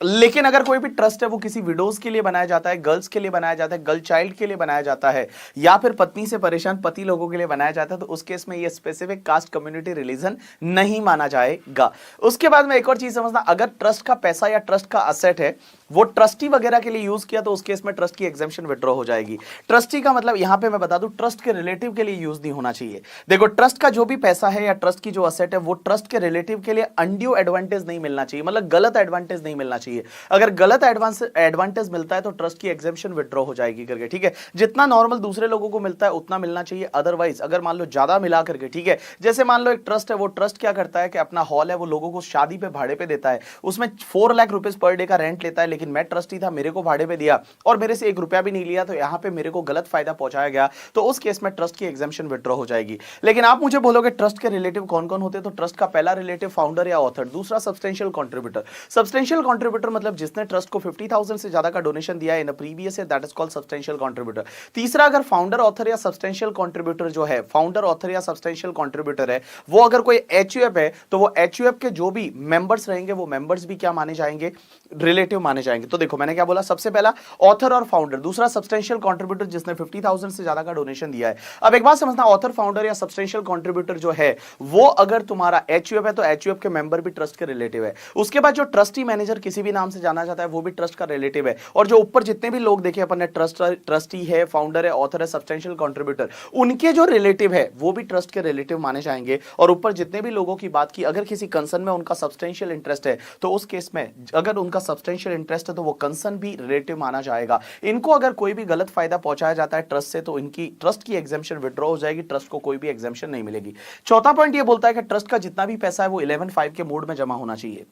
[SPEAKER 1] लेकिन अगर कोई भी ट्रस्ट है वो किसी विडोज के लिए बनाया जाता है, गर्ल्स के लिए बनाया जाता है, गर्ल चाइल्ड के लिए बनाया जाता है, या फिर पत्नी से परेशान पति लोगों के लिए बनाया जाता है, तो उस केस में ये स्पेसिफिक कास्ट, कम्युनिटी, रिलीजन नहीं माना जाएगा। उसके बाद में एक और चीज समझना, अगर ट्रस्ट का पैसा या ट्रस्ट का असेट है वो ट्रस्टी वगैरह के लिए यूज किया तो उस केस में ट्रस्ट की एग्जेम्पशन विड्रॉ हो जाएगी। ट्रस्टी का मतलब यहां पे मैं बता दूं ट्रस्ट के रिलेटिव के लिए यूज नहीं होना चाहिए। देखो ट्रस्ट का जो भी पैसा है या ट्रस्ट की जो असेट है वो ट्रस्ट के रिलेटिव के लिए अनड्यू एडवांटेज नहीं मिलना चाहिए, मतलब गलत एडवांटेज नहीं मिलना चाहिए। अगर गलत एडवांटेज मिलता है तो ट्रस्ट की एग्जेम्पशन विड्रॉ हो जाएगी करके। ठीक है, जितना नॉर्मल दूसरे लोगों को मिलता है उतना मिलना चाहिए, अदरवाइज अगर मान लो ज्यादा मिला करके, ठीक है, जैसे मान लो एक ट्रस्ट है, वो ट्रस्ट क्या करता है कि अपना हॉल है वो लोगों को शादी पे भाड़े पे देता है, उसमें 4 लाख रुपीज पर डे का रेंट लेता है, लेकिन मैं ट्रस्टी था, मेरे को भाड़े पे दिया और मेरे से 1 रुपया भी नहीं लिया, तो यहां पे मेरे को गलत फायदा पहुंचाया गया, तो उस केस में ट्रस्ट की एग्जेम्पशन विड्रॉ हो जाएगी। लेकिन आप मुझे बोलोगे ट्रस्ट के रिलेटिव कौन कौन होते हैं, तो ट्रस्ट का पहला रिलेटिव फाउंडर या ऑथर, दूसरा सब्सटेंशियल कंट्रीब्यूटर। सब्सटेंशियल कंट्रीब्यूटर मतलब जिसने ट्रस्ट को 50,000 से ज्यादा का डोनेशन दिया है इन previous year, that is called substantial contributor. तीसरा, अगर फाउंडर, ऑथर या सब्सटेंशियल कंट्रीब्यूटर जो है, फाउंडर, ऑथर या सब्सटेंशियल कंट्रीब्यूटर है, वो अगर कोई HUF है तो वो HUF के जो भी मेंबर्स रहेंगे वो मेंबर्स भी क्या माने जाएंगे? रिलेटिव माने जाएंगे। तो देखो मैंने क्या बोला, सबसे पहला ऑथर और फाउंडर, दूसरा सब्सटेंशियल कंट्रीब्यूटर जिसने 50,000 से ज्यादा का डोनेशन दिया है। अब एक बात समझना, ऑथर, फाउंडर या सब्सटेंशियल कंट्रीब्यूटर जो है वो अगर तुम्हारा HUF है तो HUF के मेंबर भी ट्रस्ट के रिलेटिव है। उसके बाद जो ट्रस्टी मैनेजर किसी भी नाम से जाना जाता है वो भी ट्रस्ट का रिलेटिव है। और जो ऊपर जितने भी लोग देखे अपन ने, ट्रस्टी है, फाउंडर है, ऑथर है, सब्सटेंशियल कंट्रीब्यूटर, उनके जो रिलेटिव है वो भी ट्रस्ट के रिलेटिव माने जाएंगे। और ऊपर जितने भी लोगों की बात की, अगर किसी कंसर्न में उनका सब्सटेंशियल इंटरेस्ट है तो उस केस में अगर उनका सब्सटेंशियल इंटरेस्ट है तो वो कंसर्न भी रिलेटिव माना जाएगा। इनको अगर कोई भी गलत फायदा पहुंचाया जाता है ट्रस्ट से तो इनकी ट्रस्ट की एग्जेम्पशन विड्रॉ हो जाएगी, ट्रस्ट को कोई भी एग्जेम्पशन नहीं मिलेगी। चौथा पॉइंट ये बोलता है कि ट्रस्ट का जितना भी पैसा है वो 11(5) के मोड में जमा होना चाहिए।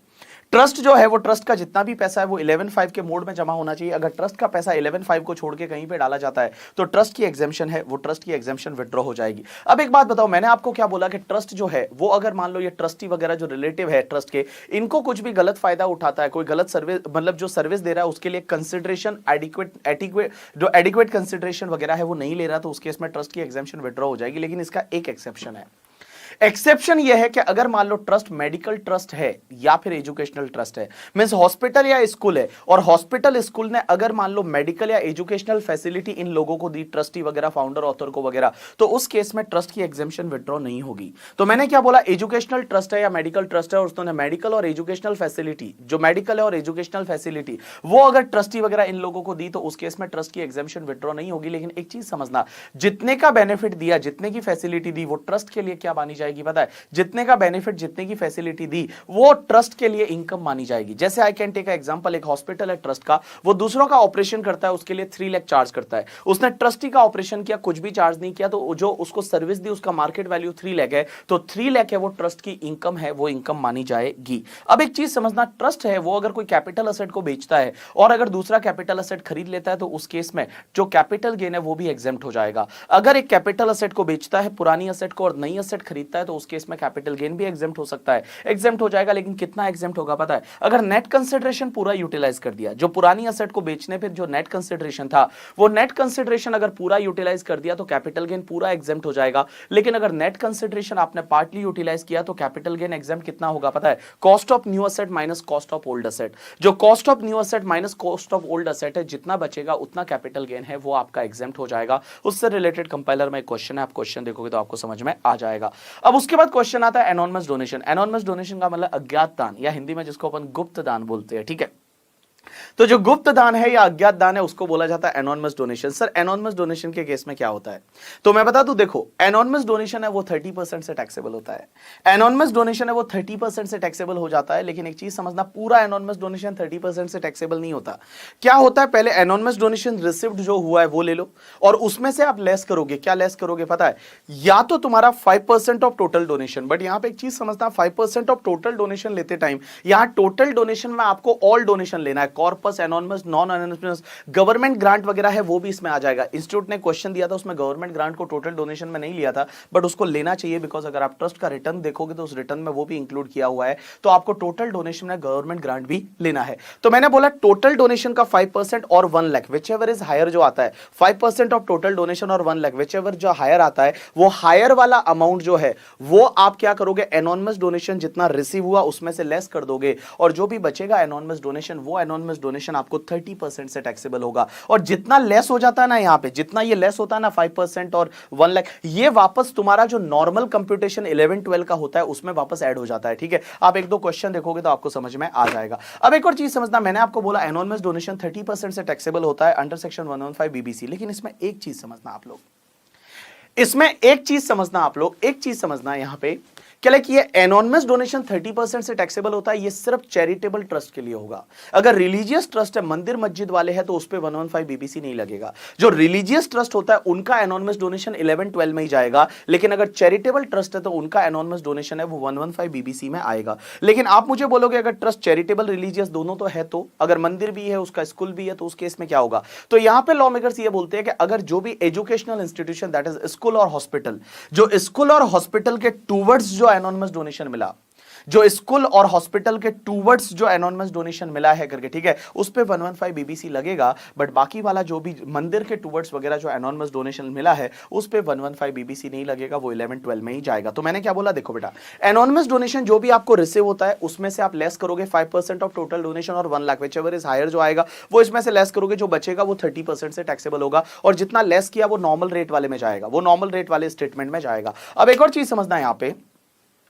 [SPEAKER 1] ट्रस्ट जो है वो, ट्रस्ट का जितना भी पैसा है वो 11(5) के मोड में जमा होना चाहिए। अगर ट्रस्ट का पैसा 11(5) को छोड़ के कहीं पे डाला जाता है तो ट्रस्ट की एग्जेम्पशन है वो, ट्रस्ट की एग्जेम्पशन विड्रॉ हो जाएगी। अब एक बात बताओ, मैंने आपको क्या बोला कि ट्रस्ट जो है वो अगर मान लो ये ट्रस्टी वगैरह जो रिलेटिव है ट्रस्ट के, इनको कुछ भी गलत फायदा उठाता है, कोई गलत सर्विस, मतलब जो सर्विस दे रहा है उसके लिए कंसिडरेशन जो एडिक्वेट कंसिडरेशन वगैरह है वो नहीं ले रहा, तो उस केस में ट्रस्ट की एग्जेम्पशन विड्रॉ हो जाएगी। लेकिन इसका एक एक्सेप्शन है। एक्सेप्शन यह है कि अगर मान लो ट्रस्ट मेडिकल ट्रस्ट है या फिर एजुकेशनल ट्रस्ट है, मींस हॉस्पिटल या स्कूल है, और हॉस्पिटल स्कूल ने अगर मान लो मेडिकल या एजुकेशनल फैसिलिटी इन लोगों को दी, ट्रस्टी वगैरह, फाउंडर, ऑथर को वगैरह, तो उस केस में ट्रस्ट की एग्जेम्पशन विड्रॉ नहीं होगी। तो मैंने क्या बोला, एजुकेशनल ट्रस्ट है या मेडिकल ट्रस्ट है और उसने मेडिकल और एजुकेशनल फैसिलिटी, जो मेडिकल है और एजुकेशनल फैसिलिटी वो अगर ट्रस्टी वगैरह इन लोगों को दी, तो उस केस में ट्रस्ट की एग्जेम्पशन विड्रॉ नहीं होगी। लेकिन एक चीज समझना, जितने का बेनिफिट दिया, जितने की फैसिलिटी दी, वो ट्रस्ट के लिए क्या मानी जाएगी पता है? जितने का बेनिफिट, जितने की फैसिलिटी दी, वो ट्रस्ट के लिए इनकम मानी जाएगी। जैसे आई कैन टेक एग्जांपल, एक हॉस्पिटल है ट्रस्ट का, वो दूसरों का ऑपरेशन करता है, उसके लिए 3 लाख चार्ज करता है। उसने ट्रस्टी का ऑपरेशन किया, कुछ भी चार्ज नहीं किया, तो जो उसको सर्विस दी उसका मार्केट वैल्यू 3 लाख है, तो 3 लाख है वो ट्रस्ट की इनकम है, वो इनकम मानी जाएगी। अब एक चीज समझना, ट्रस्ट है वो अगर कोई कैपिटल असेट को बेचता है और अगर दूसरा कैपिटल असेट खरीद लेता है, तो उस केस में जो कैपिटल गेन है वो भी एग्जेम्प्ट हो जाएगा। अगर एक कैपिटल असेट को बेचता है, पुरानी असेट को, और नई असेट खरीदता है, तो उस केस में कैपिटल गेन भी एग्जेम्प्ट हो सकता है, एग्जेम्प्ट हो जाएगा। लेकिन कितना एग्जेम्प्ट होगा पता है? अगर नेट कंसिडरेशन पूरा यूटिलाइज कर दिया, जो पुरानी असेट को बेचने पर जो नेट कंसिडरेशन था, वो नेट कंसिडरेशन अगर पूरा यूटिलाइज कर दिया, तो कैपिटल गेन पूरा एग्जेम्प्ट हो जाएगा। लेकिन अगर नेट कंसिडरेशन आपने पार्टली यूटिलाइज किया, तो कैपिटल गेन एग्जेम्प्ट कितना होगा पता है? Cost of new asset minus cost of old asset. जो cost of new asset minus cost of old asset है, जितना बचेगा उतना कैपिटल गेन है वो आपका एग्जेम्प्ट हो जाएगा। उससे रिलेटेड कंपाइलर में एक क्वेश्चन है, आप क्वेश्चन देखोगे तो आपको समझ में आ जाएगा। अब उसके बाद क्वेश्चन आता है एनोनिमस डोनेशन। एनोनिमस डोनेशन का मतलब अज्ञात दान, या हिंदी में जिसको अपन गुप्त दान बोलते हैं, ठीक है? तो जो गुप्त दान है या अज्ञात दान है, उसको बोला जाता है anonymous donation. Sir anonymous donation के केस में क्या होता है? तो मैं बता दूं, देखो, एनोनिमस डोनेशन है वो 30% से टैक्सेबल होता है। एनोनिमस डोनेशन है वो 30% से टैक्सेबल हो जाता है। लेकिन एक चीज समझना, पूरा एनोनिमस डोनेशन 30% से टैक्सेबल नहीं होता। क्या होता है, पहले एनोनिमस डोनेशन रिसिव्ड जो हुआ है वो ले लो, और उसमें से आप लेस करोगे। क्या लेस करोगे पता है? या तो तुम्हारा 5% ऑफ टोटल डोनेशन, बट यहां पे एक चीज समझना, 5% ऑफ टोटल डोनेशन लेते टाइम यहां टोटल डोनेशन में आपको ऑल डोनेशन लेना है। Corpus, anonymous, non anonymous, government grant वगैरह है वो भी इसमें आ जाएगा। इंस्टीट्यूट ने क्वेश्चन दिया था, उसमें गवर्नमेंट ग्रांट को टोटल डोनेशन में नहीं लिया था, बट उसको लेना चाहिए, बिकॉज अगर आप ट्रस्ट का रिटर्न देखोगे तो उस रिटर्न में वो भी इंक्लूड किया हुआ है। तो आपको टोटल डोनेशन में गवर्नमेंट ग्रांट भी लेना है। तो मैंने बोला टोटल डोनेशन का 5% और 1 lakh, whichever is higher जो आता है, 5% ऑफ टोटल डोनेशन और 1 लाख, विच एवर जो हायर आता है, वो हायर वाला अमाउंट जो है वो आप क्या करोगे, एनोनिमस डोनेशन जितना रिसीव हुआ उसमें से लेस कर दोगे, और जो भी बचेगा एनोनिमस डोनेशन, वो एनोनिमस डोनेशन आपको 30% से टैक्सेबल होगा। और जितना लेस हो जाता है ना, यहां पे जितना ये लेस होता है ना, 5% और 1 लाख, ये वापस तुम्हारा जो नॉर्मल कंप्यूटेशन 11-12 का होता है उसमें वापस ऐड हो जाता है। ठीक है, आप एक दो क्वेश्चन देखोगे तो आपको समझ में आ जाएगा। अब एक और चीज समझना, मैंने आपको बोला एनोनिमस डोनेशन 30% से टैक्सेबल होता है अंडर सेक्शन 115 बीबीसी। लेकिन इसमें एक चीज समझना आप लोग, एक चीज समझना यहां पे क्या है कि ये एनोनिमस डोनेशन 30% से टैक्सेबल होता है, ये सिर्फ चैरिटेबल ट्रस्ट के लिए होगा। अगर रिलीजियस ट्रस्ट है, मंदिर मस्जिद वाले हैं, तो उस पे 115 बीबीसी नहीं लगेगा। जो रिलीजियस ट्रस्ट होता है उनका एनोनिमस डोनेशन 11-12 में ही जाएगा। लेकिन अगर चैरिटेबल ट्रस्ट है तो उनका एनोनिमस डोनेशन है वो 115 बीबीसी में आएगा। लेकिन आप मुझे बोलोगे अगर ट्रस्ट चैरिटेबल रिलीजियस दोनों तो है, तो अगर मंदिर भी है उसका स्कूल भी है, तो उस केस में क्या होगा? तो यहां पे लॉ मेकर्स ये बोलते हैं कि अगर जो भी educational institution, that is school और हॉस्पिटल, जो स्कूल और हॉस्पिटल के टूवर्ड्स जो एनोनिमस डोनेशन मिला, जो स्कूल और हॉस्पिटल के टूवर्ड्स जो एनोनिमस डोनेशन मिला है करके, ठीक है, उस पे 115 बीबीसी लगेगा। बट बाकी वाला जो भी मंदिर के टूवर्ड्स वगैरह जो एनोनिमस डोनेशन मिला है उस पे 115 बीबीसी नहीं लगेगा, वो 11-12 में ही जाएगा। तो मैंने क्या बोला, देखो बेटा, एनोनिमस डोनेशन जो भी आपको रिसीव होता है उसमें से आप लेस करोगे 5% ऑफ टोटल डोनेशन और 1 लाख, व्हिचएवर इज हायर जो आएगा वो इसमें से लेस करोगे, जो बचेगा वो 30% से टैक्सेबल होगा। और जितना लेस किया वो नॉर्मल रेट वाले में जाएगा, वो नॉर्मल रेट वाले स्टेटमेंट में जाएगा। अब एक और चीज समझना है यहां पे,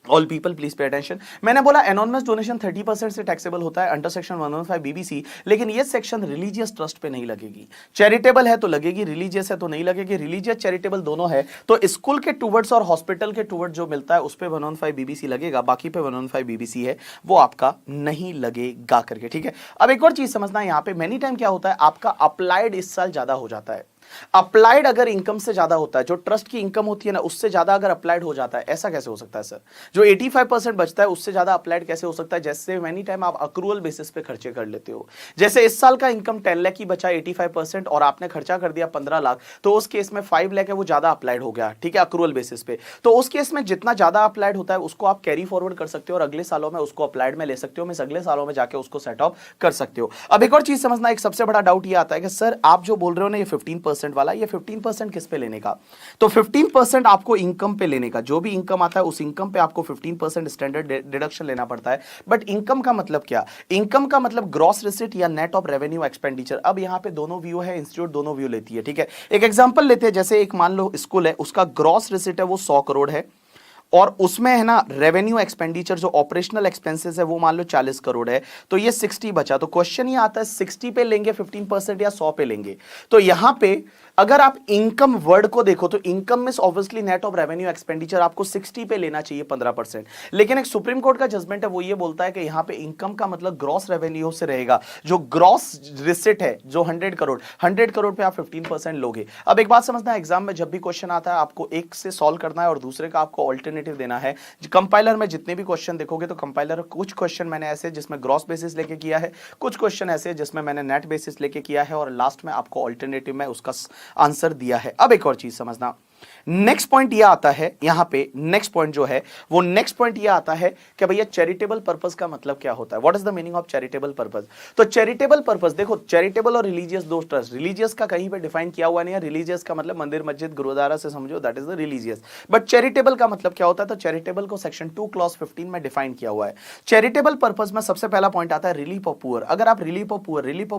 [SPEAKER 1] all people please pay attention. मैंने बोला एनोनिमस डोनेशन 30% से टैक्सेबल होता है अंडर सेक्शन 115 बीबीसी, लेकिन ये सेक्शन रिलीजियस ट्रस्ट पे नहीं लगेगी। चैरिटेबल है तो लगेगी, रिलीजियस है तो नहीं लगेगी। रिलीजियस चैरिटेबल दोनों है तो स्कूल के टूवर्ड्स और हॉस्पिटल के टूवर्ड्स जो मिलता है उस पे 115 बीबीसी लगेगा, बाकी पे 115 बीबीसी है वो आपका नहीं लगेगा करके, ठीक है। अब एक और चीज समझना है, यहाँ पे मेनी टाइम क्या होता है, आपका अप्लाइड इस साल ज्यादा हो जाता है। अप्लाइड अगर इनकम से ज्यादा होता है, जो ट्रस्ट की इनकम होती है ना उससे ज्यादा अगर अप्लाइड हो जाता है, ऐसा कैसे हो सकता है सर? जो 85% बचता है उससे ज्यादा अप्लाइड कैसे हो सकता है? जैसे मेनी टाइम आप अक्रूअल बेसिस पे खर्चे कर लेते हो। जैसे इस साल का इनकम 10 लाख की बचा 85% और आपने खर्चा कर दिया 15 लाख, तो उस केस में 5 लाख है वो ज्यादा अप्लाइड हो गया, ठीक है, अक्रूअल बेसिस पे। तो उस केस में जितना ज्यादा अप्लाइड होता है उसको आप कैरी फॉरवर्ड कर सकते हो और अगले सालों में उसको अप्लाइड में ले सकते हो, अगले सालों में जाके उसको सेट ऑफ कर सकते हो। अब एक और चीज समझना, एक सबसे बड़ा डाउट ये आता है कि सर आप जो बोल रहे हो ना ये 15% 15% वाला, ये 15% किस पे लेने का? तो 15% आपको इनकम पे लेने का, जो भी इनकम आता है उस इनकम पे आपको 15% स्टैंडर्ड डिडक्शन लेना पड़ता है। बट इनकम का मतलब क्या? इनकम का मतलब ग्रॉस रिसिट या नेट ऑफ रेवेन्यू एक्सपेंडिचर। अब यहां पे दोनों व्यू है, इंस्टीट्यूट दोनों व्यू लेती है, ठीक है। एक एग्जांपल लेते हैं, जैसे एक मान लो स्कूल है, उसका ग्रॉस रिसिट है वो 100 करोड़ है, और उसमें है ना रेवेन्यू एक्सपेंडिचर जो ऑपरेशनल एक्सपेंसेस है वो मान लो 40 करोड़ है, तो ये 60 बचा। तो क्वेश्चन ये आता है 60 पे लेंगे 15% या 100 पे लेंगे? तो यहां पे अगर आप इनकम वर्ड को देखो तो इनकम में obviously net of revenue expenditure आपको 60 पे लेना चाहिए 15%। लेकिन एक सुप्रीम कोर्ट का जजमेंट है वो ये बोलता है कि यहां पे इनकम का मतलब ग्रॉस रेवेन्यू से रहेगा, जो ग्रॉस रिसिट है जो 100 करोड़, 100 करोड़ पे आप 15% लोगे। अब एक बात समझना, एग्जाम में जब भी क्वेश्चन आता है आपको एक से सॉल्व करना है और दूसरे का आपको ऑल्टरनेटिव देना है। कंपाइलर में जितने भी क्वेश्चन देखोगे तो कंपाइलर कुछ क्वेश्चन मैंने ऐसे जिसमें ग्रॉस बेसिस लेके किया है, कुछ क्वेश्चन ऐसे जिसमें मैंने नेट बेसिस लेके किया है, और लास्ट में आपको ऑल्टरनेटिव में उसका आंसर दिया है। अब एक और चीज समझना, नेक्स्ट पॉइंट यह आता है यहां पे, नेक्स्ट पॉइंट जो है वो नेक्स्ट पॉइंट यह आता है कि भैया चैरिटेबल पर्पस का मतलब क्या होता है, what is the meaning of charitable purpose? तो चैरिटेबल पर्पस देखो, चैरिटेबल और रिलीजियस दो ट्रस्ट, रिलीजियस का कहीं पे डिफाइन किया हुआ नहीं है, रिलीजियस का मतलब मंदिर मस्जिद गुरुद्वारा से समझो, that is the religious. But charitable का मतलब क्या होता है? तो चैरिटेबल को सेक्शन 2 क्लॉज 15 में डिफाइन किया हुआ है। चैरिटेबल पर्पस में सबसे पहला पॉइंट आता है रिलीफ ऑफ पुअर। अगर आप रिलीफ ऑफ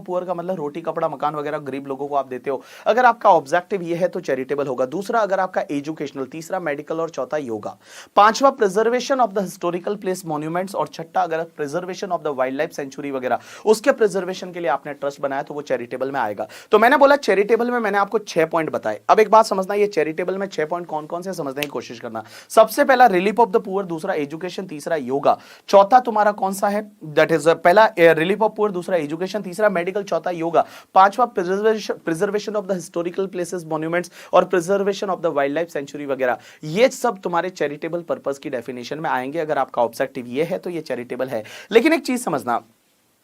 [SPEAKER 1] पुअर का मतलब रोटी कपड़ा मकान वगैरह गरीब लोगों को आप देते हो, अगर आपका ऑब्जेक्टिव ये है तो चैरिटेबल होगा। दूसरा अगर आपका एजुकेशनल, तीसरा मेडिकल, और चौथा योगा। पांचवा preservation of the historical place monuments, और छठा अगर preservation of the wild life sanctuary वगैरह उसके प्रिजर्वेशन के लिए आपने ट्रस्ट बनाया तो वो चैरिटेबल में आएगा। तो मैंने बोला चैरिटेबल में मैंने आपको 6 पॉइंट बताए। अब एक बात समझना, ये चैरिटेबल में 6 पॉइंट कौन कौन से समझने की कोशिश करना। सबसे पहला रिलीफ ऑफ द पुअर, दूसरा एजुकेशन, तीसरा योगा, चौथा तुम्हारा कौन सा है? दैट इज पहला रिलीफ ऑफ पुअर, दूसरा एजुकेशन, तीसरा मेडिकल, चौथा योगा, पांचवा preservation of the historical places monuments, और preservation of the wild life sanctuary वगैरह। ये सब तुम्हारे चैरिटेबल पर्पस की डेफिनेशन में आएंगे। अगर आपका ऑब्जेक्टिव ये है तो ये चैरिटेबल है। लेकिन एक चीज समझना,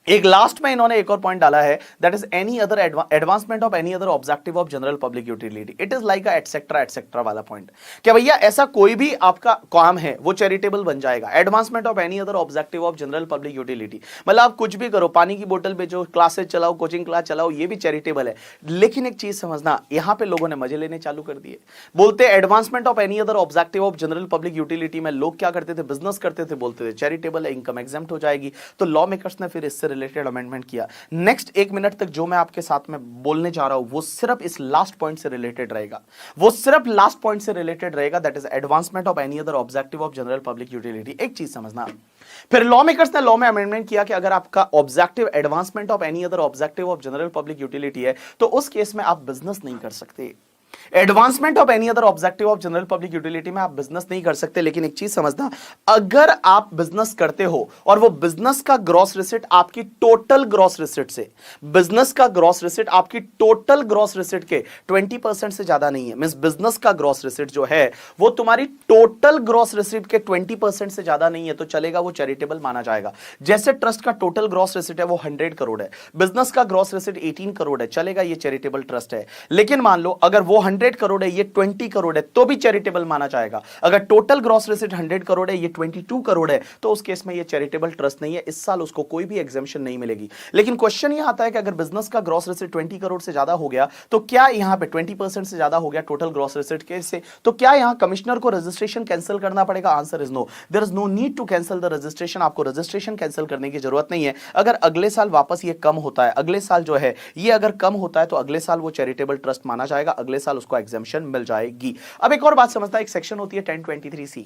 [SPEAKER 1] एक लास्ट में इन्होंने एक और पॉइंट डाला है, that is any other advancement of any other objective of general public utility. It is like etcetera etcetera वाला पॉइंट, क्या भैया ऐसा कोई भी आपका काम है वो चैरिटेबल बन जाएगा। Advancement of any other objective of general public utility मतलब आप कुछ भी करो, पानी की बोतल बेचो, क्लासेस चलाओ, कोचिंग क्लास चलाओ, ये भी चैरिटेबल है। लेकिन एक चीज समझना, यहां पे लोगों ने मजे लेने चालू कर दिए, बोलते advancement of any other objective of general public utility में लोग क्या करते थे, बिजनेस करते थे, बोलते थे चैरिटेबल है, इनकम एग्जेम्प्ट हो जाएगी। तो लॉ मेकर्स ने फिर इससे रिलेटेड अमेंडमेंट किया। नेक्स्ट 1 मिनट तक जो मैं आपके साथ में बोलने जा रहा हूं वो सिर्फ इस लास्ट पॉइंट से रिलेटेड रहेगा, वो सिर्फ लास्ट पॉइंट से रिलेटेड रहेगा, that is advancement of any other objective of general public utility. एक चीज समझना, फिर लॉ मेकर्स ने लॉ में अमेंडमेंट किया कि अगर आपका objective advancement of any other objective of general public utility है तो उस केस में आप बिजनेस नहीं कर सकते। Advancement of any other objective of general public utility में आप बिजनेस नहीं कर सकते। लेकिन एक चीज समझना, अगर आप बिजनेस करते हो और वो बिजनेस का ग्रॉस रिसिट आपकी टोटल ग्रॉस रिसिट से, बिजनेस का ग्रॉस रिसिट आपकी टोटल ग्रॉस रिसिट के 20% से ज्यादा नहीं है, मींस बिजनेस का ग्रॉस रिसिट जो है वो तुम्हारी टोटल ग्रॉस रिसिट के 20% से ज्यादा नहीं है तो चलेगा, वो चैरिटेबल माना जाएगा। जैसे ट्रस्ट का टोटल ग्रॉस रिसिट है वो 100 करोड़ है, बिजनेस का ग्रॉस रिसिट 18 करोड़ है, चलेगा, ये चैरिटेबल ट्रस्ट है। लेकिन मान लो अगर वो 100 करोड़ है, ये 20 करोड़ है, तो भी चैरिटेबल माना जाएगा। अगर टोटल ग्रॉस रिसिट 100 करोड़ है, ये 22 करोड़ है, तो उस केस में ये चैरिटेबल ट्रस्ट नहीं है, इस साल उसको कोई भी एग्जेम्पशन नहीं मिलेगी। लेकिन क्वेश्चन ये आता है कि अगर बिजनेस का ग्रॉस रिसिट 20 करोड़ से ज्यादा हो गया तो क्या यहां पे 20% से ज्यादा हो गया टोटल ग्रॉस रिसिट के से, तो क्या यहां कमिश्नर को रजिस्ट्रेशन कैंसिल करना पड़ेगा? Answer is no, there is no need to cancel the registration. आपको रजिस्ट्रेशन कैंसिल करने की जरूरत नहीं है। अगर अगले साल वापस ये कम होता है, अगले साल जो है ये अगर कम होता है तो अगले साल वो चैरिटेबल ट्रस्ट माना जाएगा, अगले साल उसको एग्जेम्पशन मिल जाएगी। अब एक और बात समझता है, एक सेक्शन होती है 1023C।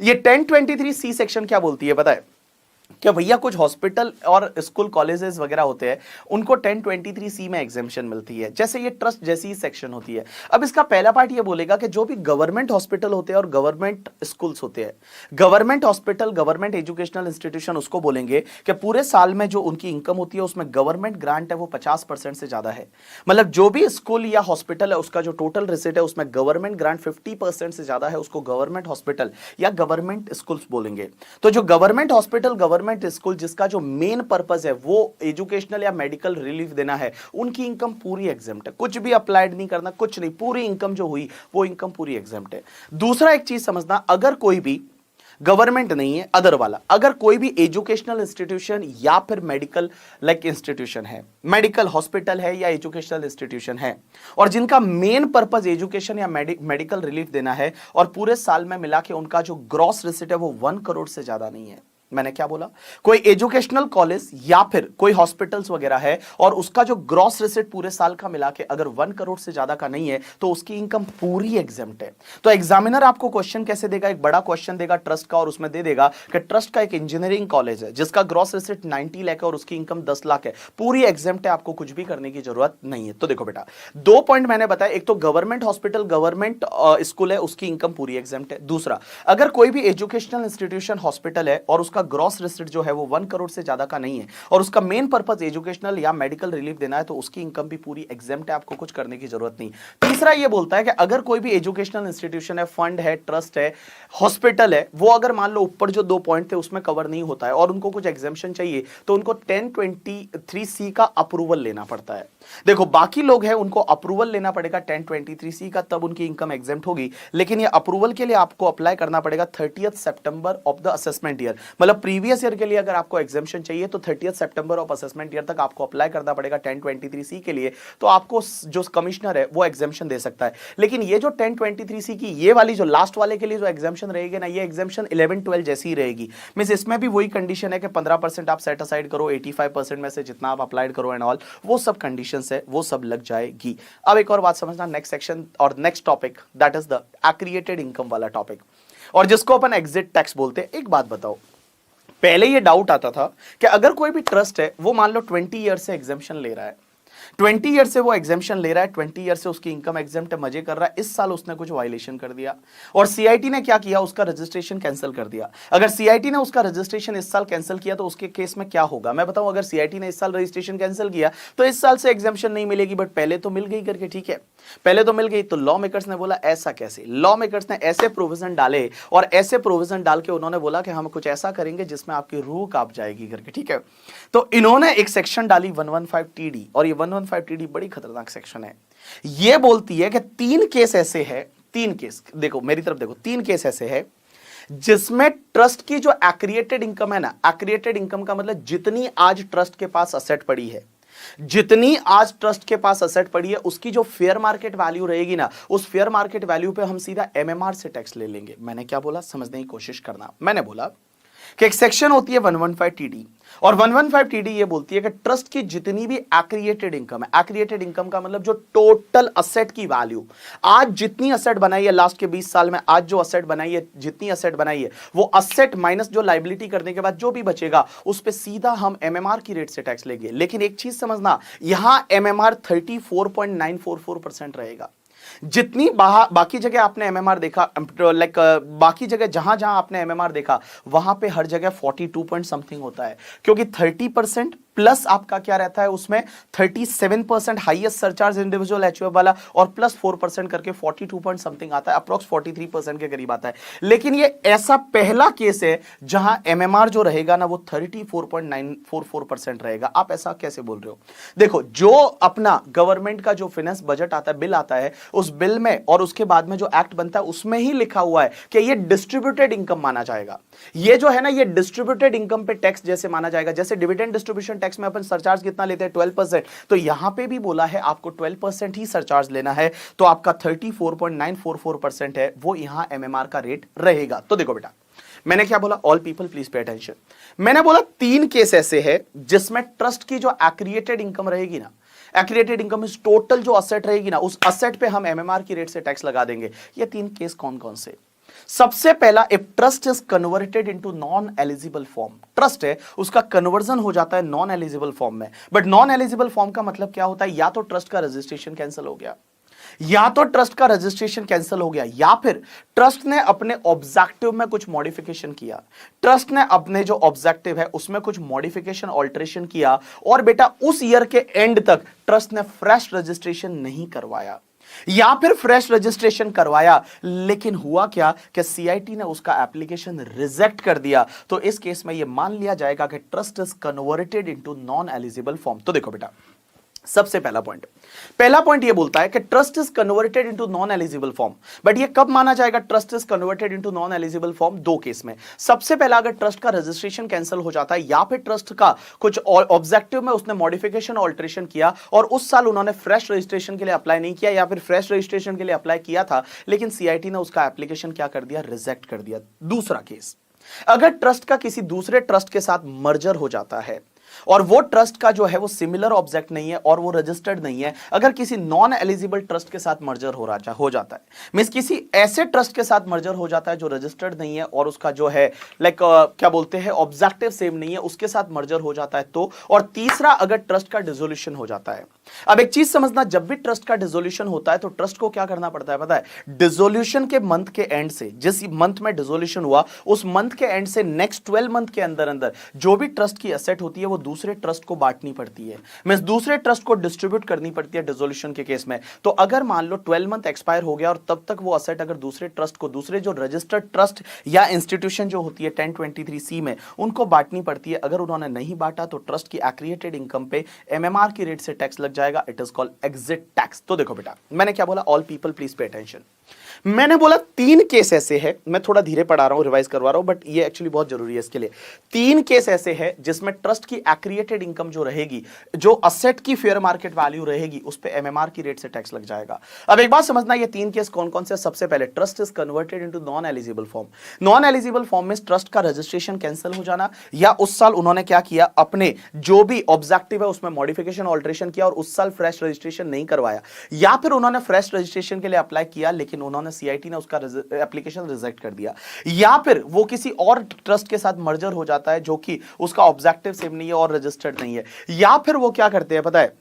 [SPEAKER 1] ये 1023C सेक्शन क्या बोलती है पता है? क्या भैया कुछ हॉस्पिटल और स्कूल कॉलेजेस वगैरह होते हैं उनको 1023C में एग्जेम्पशन मिलती है, जैसे ये ट्रस्ट जैसी ही सेक्शन होती है। अब इसका पहला पार्ट ये बोलेगा कि जो भी गवर्नमेंट हॉस्पिटल होते हैं और गवर्नमेंट स्कूल्स होते हैं, government hospital, government educational institution, उसको बोलेंगे कि पूरे साल में जो उनकी इनकम होती है उसमें गवर्नमेंट ग्रांट है वो 50% से ज्यादा है। मतलब जो भी स्कूल या हॉस्पिटल है उसका जो टोटल रिसिट है उसमें गवर्नमेंट ग्रांट 50% से ज्यादा है, उसको गवर्नमेंट हॉस्पिटल या गवर्नमेंट स्कूल्स बोलेंगे। तो जो गवर्नमेंट हॉस्पिटल, गवर्नमेंट स्कूल जिसका जो मेन पर्पस है वो एजुकेशनल या मेडिकल रिलीफ देना है, उनकी इनकम पूरी एग्जेम्प्ट है, कुछ भी अप्लाइड नहीं करना, कुछ नहीं, पूरी इनकम जो हुई वो इनकम पूरी एग्जेम्प्ट है। दूसरा एक चीज समझना, अगर कोई भी गवर्नमेंट नहीं है, अदर वाला। अगर कोई भी एजुकेशनल इंस्टीट्यूशन या फिर मेडिकल इंस्टीट्यूशन है, मेडिकल हॉस्पिटल है या एजुकेशनल इंस्टीट्यूशन है, और जिनका मेन पर्पस एजुकेशन या मेडिकल रिलीफ देना है, और पूरे साल में मिला के उनका जो ग्रॉस रिसिट है वो 1 करोड़ से ज्यादा नहीं है। मैंने क्या बोला? कोई एजुकेशनल कॉलेज या फिर कोई हॉस्पिटल्स वगैरह है और उसका जो ग्रॉस रिसिट पूरे साल का मिला के अगर 1 करोड़ से ज्यादा का नहीं है तो उसकी इनकम पूरी एग्जेम्प्ट है। तो एग्जामिनर आपको क्वेश्चन कैसे देगा? एक बड़ा क्वेश्चन देगा ट्रस्ट का, और उसमें दे देगा कि ट्रस्ट का एक इंजीनियरिंग कॉलेज है जिसका ग्रॉस रिसिट 90 लाख है और उसकी इनकम 10 लाख है, पूरी एग्जेम्प्ट है, आपको कुछ भी करने की जरूरत नहीं है। तो देखो बेटा, 2 पॉइंट मैंने बताया, एक तो गवर्नमेंट हॉस्पिटल, गवर्नमेंट स्कूल है, उसकी इनकम पूरी एग्जेम्प्ट है। दूसरा, अगर कोई भी एजुकेशनल इंस्टीट्यूशन हॉस्पिटल है और उसका ग्रॉस रिसिट जो है वो 1 करोड़ से ज्यादा का नहीं है और उसका मेन पर्पस एजुकेशनल या मेडिकल रिलीफ देना है, तो उसकी इनकम भी पूरी एग्जेम्प्ट है, आपको कुछ करने की जरूरत नहीं। तीसरा ये बोलता है कि अगर कोई भी एजुकेशनल इंस्टीट्यूशन है, फंड है, ट्रस्ट है, हॉस्पिटल है, वो अगर मान लो ऊपर जो 2 पॉइंट थे उसमें कवर नहीं होता है और उनको कुछ एग्जेम्पशन चाहिए तो उनको 1023C का अप्रूवल लेना पड़ता है। देखो, बाकी लोग हैं उनको अप्रूवल लेना पड़ेगा 1023C का, तब उनकी इनकम एग्जेम्प्ट होगी, लेकिन ये अप्रूवल के लिए आपको अप्लाई करना पड़ेगा 30 सितंबर ऑफ द असेसमेंट ईयर। मतलब प्रीवियस ईयर के लिए अगर आपको एग्जेम्पशन चाहिए तो 30 सितंबर ऑफ असेसमेंट ईयर तक आपको अप्लाई करना पड़ेगा 1023C के लिए, तो आपको जो कमिश्नर है वो एग्जेम्पशन दे सकता है। लेकिन ये जो 1023C की ये वाली जो लास्ट वाले के लिए जो एग्जेम्पशन रहेगी ना, ये एग्जेम्पशन 11-12 जैसी ही रहेगी। मींस इसमें भी वही कंडीशन है कि 15% आप सेट असाइड करो, 85% में से जितना आप अप्लाइड करो एंड ऑल, वो सब कंडीशंस है, वो सब लग जाएगी। अब एक और बात समझना, नेक्स्ट सेक्शन और next topic that is the accreted income वाला टॉपिक, और जिसको अपन एग्जिट टैक्स बोलते हैं। एक बात बताओ, पहले ये डाउट आता था कि अगर कोई भी ट्रस्ट है वो मान लो 20 ईयर से एग्जेम्पशन ले रहा है, 20 ईयर से वो एग्जेम्पशन ले रहा है, 20 ईयर से उसकी इनकम एग्जेम्प्ट है, मजे कर रहा है, इस साल उसने कुछ वायलेशन कर दिया और सीआईटी ने क्या किया, उसका रजिस्ट्रेशन कैंसिल कर दिया। अगर सीआईटी ने उसका रजिस्ट्रेशन इस साल कैंसिल किया तो उसके केस में क्या होगा मैं बताऊं। अगर सीआईटी ने इस साल रजिस्ट्रेशन कैंसिल किया तो इस साल से एग्जेम्पशन नहीं मिलेगी, बट पहले तो मिल गई करके, ठीक है, पहले तो मिल गई। तो लॉ मेकर्स ने बोला ऐसा कैसे? लॉ मेकर्स ने ऐसे प्रोविजन डाले और ऐसे प्रोविजन डाल के उन्होंने बोला कि हम कुछ ऐसा करेंगे जिसमें आपकी रूह कांप जाएगी करके, ठीक है। तो इन्होंने एक सेक्शन डाली 115TD, और ये 115TD बड़ी खतरनाक सेक्शन है। ये बोलती है कि 3 केस ऐसे है, 3 केस, देखो मेरी तरफ देखो, 3 केस ऐसे है जिसमें ट्रस्ट की जो एक्रिएटेड इनकम है ना, एक्रिएटेड इनकम का मतलब जितनी आज ट्रस्ट के पास असेट पड़ी है, जितनी आज ट्रस्ट के पास असेट पड़ी है, उसकी जो फेयर मार्केट वैल्यू रहेगी ना, उस फेयर मार्केट वैल्यू पे हम सीधा एमएमआर से टैक्स ले लेंगे। मैंने क्या बोला, समझने की कोशिश करना। मैंने बोला कि एक सेक्शन होती है 115TD, और 115TD ये बोलती है कि ट्रस्ट की जितनी भी एक्रिएटेड इनकम है, एक्रिएटेड इनकम का मतलब जो टोटल असेट की वैल्यू, आज जितनी असेट बनाई है लास्ट के 20 साल में, आज जो असेट बनाई है, जितनी असेट बनाई है, वो असेट माइनस जो लायबिलिटी करने के बाद जो भी बचेगा उस पे सीधा हम एमएमआर की रेट से टैक्स लेंगे। लेकिन एक चीज समझना, यहां एमएमआर 34.944% रहेगा। जितनी बाकी जगह आपने एमएमआर देखा, बाकी जगह जहां जहां आपने एमएमआर देखा वहां पे हर जगह 42 पॉइंट समथिंग होता है, क्योंकि 30% प्लस आपका क्या रहता है उसमें 37% हाईएस्ट सरचार्ज इंडिविजुअल एचयूएफ वाला, और प्लस 4% करके 42 पॉइंट समथिंग आता है, अप्रोक्स 43% के करीब आता है। लेकिन ये ऐसा पहला केस है जहां एमएमआर जो रहेगा ना वो 34.944% रहेगा। आप ऐसा कैसे बोल रहे हो? देखो, जो अपना गवर्नमेंट का जो फाइनेंस बजट आता है, बिल आता है, उस बिल में और उसके बाद में जो एक्ट बनता है उसमें ही लिखा हुआ है कि ये डिस्ट्रीब्यूटेड इनकम माना जाएगा। ये जो है ना, ये डिस्ट्रीब्यूटेड इनकम पे टैक्स जैसे माना जाएगा। जैसे डिविडेंड डिस्ट्रीब्यूशन टैक्स में अपन सरचार्ज कितना लेते हैं, 12%, तो यहां पे भी बोला है आपको 12% ही सरचार्ज लेना है, तो आपका 34.944% है वो यहां एमएमआर का रेट रहेगा। तो देखो बेटा, मैंने क्या बोला, all people please pay attention. मैंने बोला 3 केस ऐसे है जिसमें ट्रस्ट की जो एक्रिएटेड इनकम रहेगी ना, एक्रिएटेड इनकम इस टोटल जो असेट रहेगी ना, उस असेट पे हम एमएमआर की रेट से टैक्स लगा देंगे। ये 3 केस कौन कौन से? सबसे पहला, if trust is converted into non eligible form, trust है उसका कन्वर्जन हो जाता है नॉन एलिजिबल फॉर्म में। बट नॉन एलिजिबल फॉर्म का मतलब क्या होता है? या तो ट्रस्ट का रजिस्ट्रेशन कैंसिल हो गया, या तो ट्रस्ट का रजिस्ट्रेशन कैंसिल हो गया, या फिर ट्रस्ट ने अपने ऑब्जेक्टिव में कुछ मॉडिफिकेशन किया, ट्रस्ट ने अपने जो ऑब्जेक्टिव है उसमें कुछ मॉडिफिकेशन ऑल्टरेशन किया, और बेटा उस ईयर के एंड तक ट्रस्ट ने फ्रेश रजिस्ट्रेशन नहीं करवाया, या फिर फ्रेश रजिस्ट्रेशन करवाया लेकिन हुआ क्या कि सीआईटी ने उसका एप्लीकेशन रिजेक्ट कर दिया। तो इस केस में यह मान लिया जाएगा कि trust is converted into non eligible form. तो देखो बेटा, सबसे पहला पॉइंट ये बोलता है कि trust is converted into non eligible form. But ये कब माना जाएगा trust is converted into non eligible form? दो केस में। सबसे पहला, अगर ट्रस्ट का रजिस्ट्रेशन कैंसिल हो जाता है या फिर ट्रस्ट का कुछ ऑब्जेक्टिव में उसने मॉडिफिकेशन ऑल्टरेशन किया और उस साल उन्होंने फ्रेश रजिस्ट्रेशन के लिए अप्लाई नहीं किया, या फिर फ्रेश रजिस्ट्रेशन के लिए अप्लाई किया था लेकिन सीआईटी ने उसका एप्लीकेशन क्या कर दिया? रिजेक्ट कर दिया। दूसरा केस, अगर ट्रस्ट का किसी दूसरे ट्रस्ट के साथ मर्जर हो जाता है और वो ट्रस्ट का जो है वो सिमिलर ऑब्जेक्ट नहीं है और वो रजिस्टर्ड नहीं है, अगर किसी नॉन एलिजिबल ट्रस्ट के साथ मर्जर हो जाता है, मींस किसी ऐसे ट्रस्ट के साथ मर्जर हो जाता है जो रजिस्टर्ड नहीं है और उसका जो है क्या बोलते हैं ऑब्जेक्टिव सेम नहीं है, उसके साथ मर्जर हो जाता है तो। और तीसरा, अगर ट्रस्ट का डिसोल्यूशन हो जाता है। अब एक चीज समझना, जब भी ट्रस्ट का डिसोल्यूशन होता है तो ट्रस्ट को क्या करना पड़ता है पता है? डिसोल्यूशन के मंथ के एंड से, जिस मंथ में डिसोल्यूशन हुआ उस मंथ के एंड से नेक्स्ट 12 मंथ के अंदर अंदर जो भी ट्रस्ट की एसेट होती है वो दूसरे ट्रस्ट को बांटनी पड़ती है, मींस दूसरे ट्रस्ट को डिस्ट्रीब्यूट करनी पड़ती है डिसोल्यूशन के केस में। तो अगर मान लो 12 मंथ एक्सपायर हो गया और तब तक वो एसेट अगर दूसरे ट्रस्ट को, दूसरे जो रजिस्टर्ड ट्रस्ट या इंस्टीट्यूशन जो होती है 1023C में, उनको बांटनी पड़ती है। अगर उन्होंने नहीं बांटा तो ट्रस्ट की एक्रिएटेड इनकम पे एमएमआर की रेट से टैक्स लग जाएगा। It is called exit tax. तो देखो बेटा, मैंने क्या बोला? All people please pay attention. मैंने बोला 3 केस ऐसे हैं, मैं थोड़ा धीरे पढ़ा रहा हूं, रिवाइज करवा रहा हूं, बट ये एक्चुअली बहुत जरूरी है इसके लिए। 3 केस ऐसे हैं जिसमें ट्रस्ट की एक्रिएटेड इनकम जो रहेगी, जो असेट की फेयर मार्केट वैल्यू रहेगी, उस पे एमएमआर की रेट से टैक्स लग जाएगा। अब एक बात समझना, ये 3 केस कौन कौन से? सबसे पहले, trust is converted into non eligible form. Non eligible form में ट्रस्ट का रजिस्ट्रेशन कैंसिल हो जाना, या उस साल उन्होंने क्या किया, अपने जो भी ऑब्जेक्टिव है उसमें मॉडिफिकेशन ऑल्टरेशन किया और उस साल फ्रेश रजिस्ट्रेशन नहीं करवाया, या फिर उन्होंने फ्रेश रजिस्ट्रेशन के लिए अप्लाई किया लेकिन उन्होंने सीआईटी ने उसका एप्लीकेशन रिजेक्ट कर दिया, या फिर वो किसी और ट्रस्ट के साथ मर्जर हो जाता है जो कि उसका ऑब्जेक्टिव सेम नहीं है और रजिस्टर्ड नहीं है, या फिर वो क्या करते हैं पता है?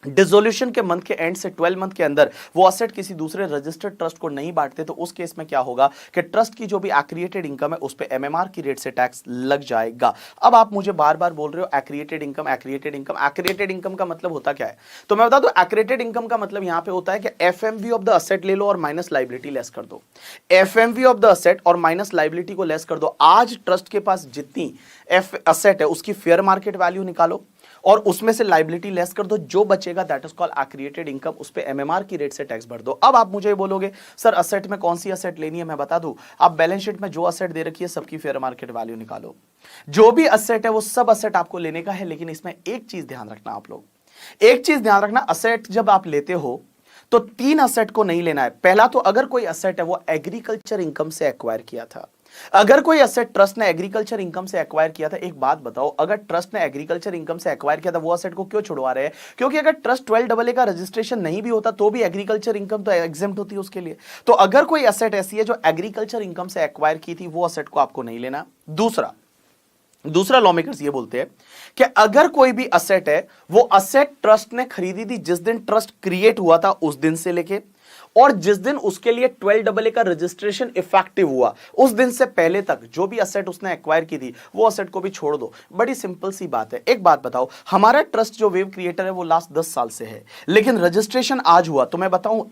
[SPEAKER 1] डिसोल्यूशन के मंथ के एंड से 12 मंथ के अंदर वो असेट किसी दूसरे रजिस्टर्ड ट्रस्ट को नहीं बांटते, तो उस केस में क्या होगा कि ट्रस्ट की जो भी एक्रिएटेड इनकम है उस पे एमएमआर की रेट से टैक्स लग जाएगा। अब आप मुझे बार बार बोल रहे हो एक्रिएटेड इनकम, एक्रिएटेड इनकम। एक्रिएटेड इनकम का मतलब होता क्या है? तो मैं बता दूं, एक्रिएटेड इनकम का मतलब यहां पे होता है कि एफएमवी ऑफ द असेट ले लो और माइनस लायबिलिटी लेस कर दो। एफएमवी ऑफ द असेट और माइनस लायबिलिटी को लेस कर दो। आज ट्रस्ट के पास जितनी असेट है उसकी फेयर मार्केट वैल्यू निकालो और उसमें से लायबिलिटी लेस कर दो, जो बचेगा दैट इज कॉल्ड एक्रिएटेड इनकम, उस पे एमएमआर की रेट से टैक्स भर दो। अब आप मुझे बोलोगे सर असेट में कौन सी असेट लेनी है? मैं बता दूं, आप बैलेंस शीट में जो असेट दे रखी है सबकी फेयर मार्केट वैल्यू निकालो। जो भी असेट है वो सब असेट आपको लेने का है, लेकिन इसमें एक चीज ध्यान रखना आप लोग, एक चीज ध्यान रखना, असेट जब आप लेते हो तो 3 असेट को नहीं लेना है। पहला तो अगर कोई असेट है वो एग्रीकल्चर इनकम से एक्वायर किया था, अगर कोई असेट ट्रस्ट ने एग्रीकल्चर इनकम से एक्वायर किया था, एक बात बताओ, अगर ट्रस्ट ने एग्रीकल्चर इनकम से एक्वायर किया था वो असेट को क्यों छुड़वा रहे हैं? क्योंकि अगर ट्रस्ट 12AA का रजिस्ट्रेशन नहीं भी होता तो भी एग्रीकल्चर इनकम तो एग्जेम्प्ट होती है उसके लिए। तो अगर कोई असेट ऐसी है जो एग्रीकल्चर इनकम से एक्वायर की थी, वो असेट को आपको नहीं लेना। दूसरा लॉ मेकर्स ये बोलते हैं कि अगर कोई भी असेट है वो असेट ट्रस्ट ने खरीदी थी जिस दिन ट्रस्ट क्रिएट हुआ था उस दिन से लेके, और जिस दिन उसके लिए 12AA का रजिस्ट्रेशन इफेक्टिव हुआ उस दिन से पहले तक जो भी असेट उसने एक्वायर की थी वो असेट को भी छोड़ दो। बड़ी सिंपल सी बात है। एक बात बताओ, हमारा ट्रस्ट जो वेव क्रिएटर है वो लास्ट 10 साल से है, लेकिन रजिस्ट्रेशन आज हुआ। तो मैं बताऊं,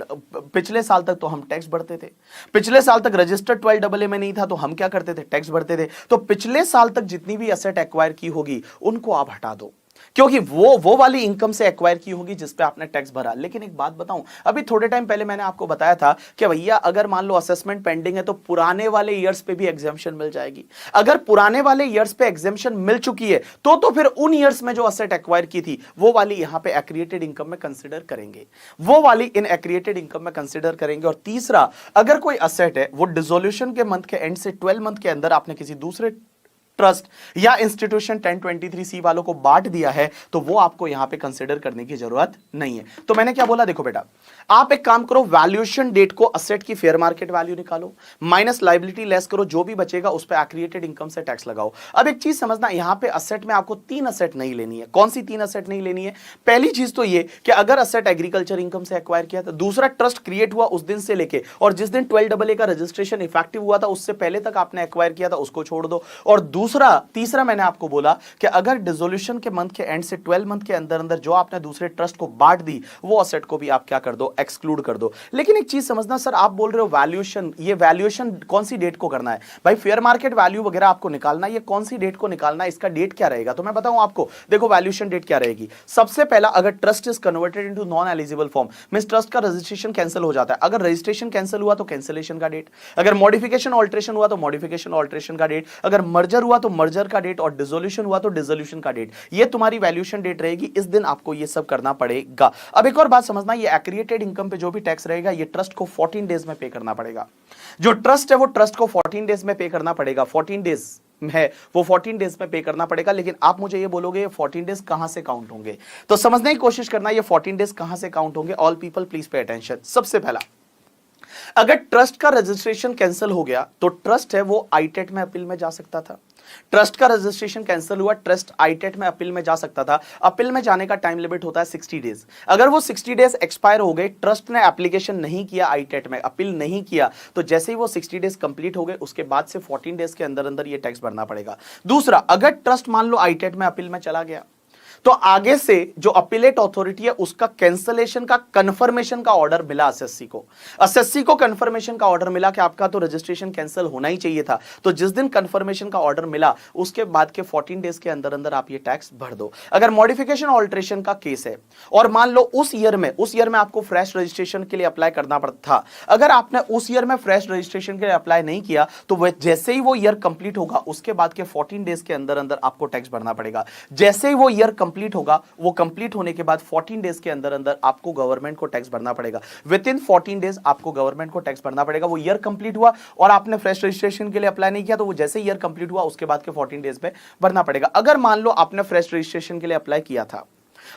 [SPEAKER 1] पिछले साल तक तो हम टैक्स भरते थे, पिछले साल तक रजिस्टर्ड 12AA में नहीं था तो हम क्या करते थे? टैक्स भरते थे। तो पिछले साल तक जितनी भी असेट एक्वायर की होगी उनको आप हटा दो, क्योंकि वो वाली इनकम से एक्वायर की होगी जिस पे आपने टैक्स भरा। लेकिन एक बात बताऊं, अभी थोड़े टाइम पहले मैंने आपको बताया था कि भैया अगर मान लो असेसमेंट पेंडिंग है तो पुराने वाले ईयर्स पे भी एग्जेम्पशन मिल जाएगी। अगर पुराने वाले ईयर्स पे एग्जेम्पशन मिल चुकी है तो फिर उन ईयर्स में जो असेट एक्वायर की थी वो वाली यहां पे एक्रिएटेड इनकम में कंसिडर करेंगे, वो वाली इन एक्रिएटेड इनकम में कंसिडर करेंगे। और तीसरा, अगर कोई असेट है वो डिसोल्यूशन के मंथ के एंड से 12 मंथ के अंदर आपने किसी दूसरे ट्रस्ट या इंस्टीट्यूशन 1023C वालों को बांट दिया है तो वो आपको यहां पे कंसीडर करने की जरूरत नहीं है। तो मैंने क्या बोला, देखो बेटा, आप एक काम करो, वैल्यूएशन डेट को असेट की फेयर मार्केट वैल्यू निकालो, माइनस लायबिलिटी लेस करो, जो भी बचेगा उस पे एक्रिएटेड इनकम से टैक्स लगाओ। अब एक चीज समझना, यहां पे असेट में आपको 3 असेट नहीं लेनी है। कौन सी 3 असेट नहीं लेनी है? पहली चीज तो ये कि अगर असेट एग्रीकल्चर इनकम से एक्वायर किया था, दूसरा ट्रस्ट क्रिएट हुआ उस दिन से लेके और जिस दिन 12AA का रजिस्ट्रेशन इफेक्टिव हुआ था उससे पहले तक आपने एक्वायर किया था उसको छोड़ दो, और दूसरा तीसरा मैंने आपको बोला कि अगर डिसोल्यूशन के मंथ के एंड से 12 मंथ के अंदर अंदर जो आपने दूसरे ट्रस्ट को बांट दी, वो असेट को भी आप क्या कर दो, एक्सक्लूड कर दो। लेकिन एक चीज समझना सर, आप बोल रहे हो वैल्यूएशन, ये वैल्यूएशन कौन सी डेट को करना है भाई? फेयर मार्केट वैल्यू वगैरह आपको निकालना है, ये कौन सी डेट को निकालना है, इसका डेट क्या रहेगा? तो मैं बताऊं आपको, देखो वैल्यूएशन डेट क्या रहेगी। सबसे पहला, अगर trust is converted into non eligible form, means trust का रजिस्ट्रेशन कैंसिल हो जाता है। अगर रजिस्ट्रेशन कैंसिल हुआ तो कैंसिलेशन का डेट, अगर मॉडिफिकेशन ऑल्ट्रेशन हुआ तो मॉडिफिकेशन ऑल्ट्रेशन का डेट, अगर मर्जर हुआ तो मर्जर का डेट, और डिसोल्यूशन हुआ तो डिसोल्यूशन का डेट। ये तुम्हारी वैल्यूएशन डेट रहेगी, इस दिन आपको ये सब करना पड़ेगा। अब एक और बात समझना, ये एक्रिएटेड इनकम पे जो भी टैक्स रहेगा ये ट्रस्ट को 14 डेज में पे करना पड़ेगा। जो ट्रस्ट है वो ट्रस्ट को 14 डेज में पे करना पड़ेगा। 14 डेज है वो 14 डेज में पे करना पड़ेगा। लेकिन आप मुझे ये बोलोगे ये 14 डेज कहां से काउंट होंगे, तो समझने की कोशिश करना ये 14 डेज कहां से काउंट होंगे। All people please pay attention. सबसे पहला, अगर ट्रस्ट का रजिस्ट्रेशन कैंसिल हो गया तो ट्रस्ट है वो आईटेट में अपील में जा सकता था। ट्रस्ट का रजिस्ट्रेशन कैंसिल हुआ, ट्रस्ट आईटेट में अपील में जा सकता था। अपील में जाने का टाइम लिमिट होता है 60 डेज। अगर वो 60 डेज एक्सपायर हो गए, ट्रस्ट ने एप्लीकेशन नहीं किया आईटेट में, अपील नहीं किया, तो जैसे ही वो 60 डेज कंप्लीट हो गए उसके बाद से 14 डेज के अंदर अंदर ये टैक्स भरना पड़ेगा। दूसरा, अगर ट्रस्ट मान लो आईटेट में अपील में चला गया तो आगे से जो अपीलेट अथॉरिटी है उसका कैंसलेशन का कंफर्मेशन का ऑर्डर मिला एसएससी को। एसएससी को कंफर्मेशन का ऑर्डर मिला कि आपका तो रजिस्ट्रेशन कैंसिल होना ही चाहिए था। तो जिस दिन कंफर्मेशन का ऑर्डर मिला उसके बाद के 14 डेज के अंदर अंदर आप ये टैक्स भर दो। अगर मॉडिफिकेशन ऑल्ट्रेशन का केस है और मान लो उस ईयर में आपको फ्रेश रजिस्ट्रेशन के लिए अप्लाई करना पड़ता था, अगर आपने उस ईयर में फ्रेश रजिस्ट्रेशन के लिए अप्लाई नहीं किया तो वह जैसे ही वो ईयर कंप्लीट होगा उसके बाद के 14 डेज के अंदर अंदर आपको टैक्स भरना पड़ेगा। जैसे ही वो ईयर कंप्लीट होगा, वो कंप्लीट होने के बाद 14 डेज के अंदर अंदर आपको गवर्नमेंट को टैक्स भरना पड़ेगा। विद इन 14 डेज आपको गवर्नमेंट को टैक्स भरना पड़ेगा। वो ईयर कंप्लीट हुआ और आपने फ्रेश रजिस्ट्रेशन के लिए अप्लाई नहीं किया तो वो जैसे ईयर कंप्लीट हुआ उसके बाद के 14 डेज में भरना पड़ेगा। अगर मान लो आपने फ्रेश रजिस्ट्रेशन के लिए अप्लाई किया था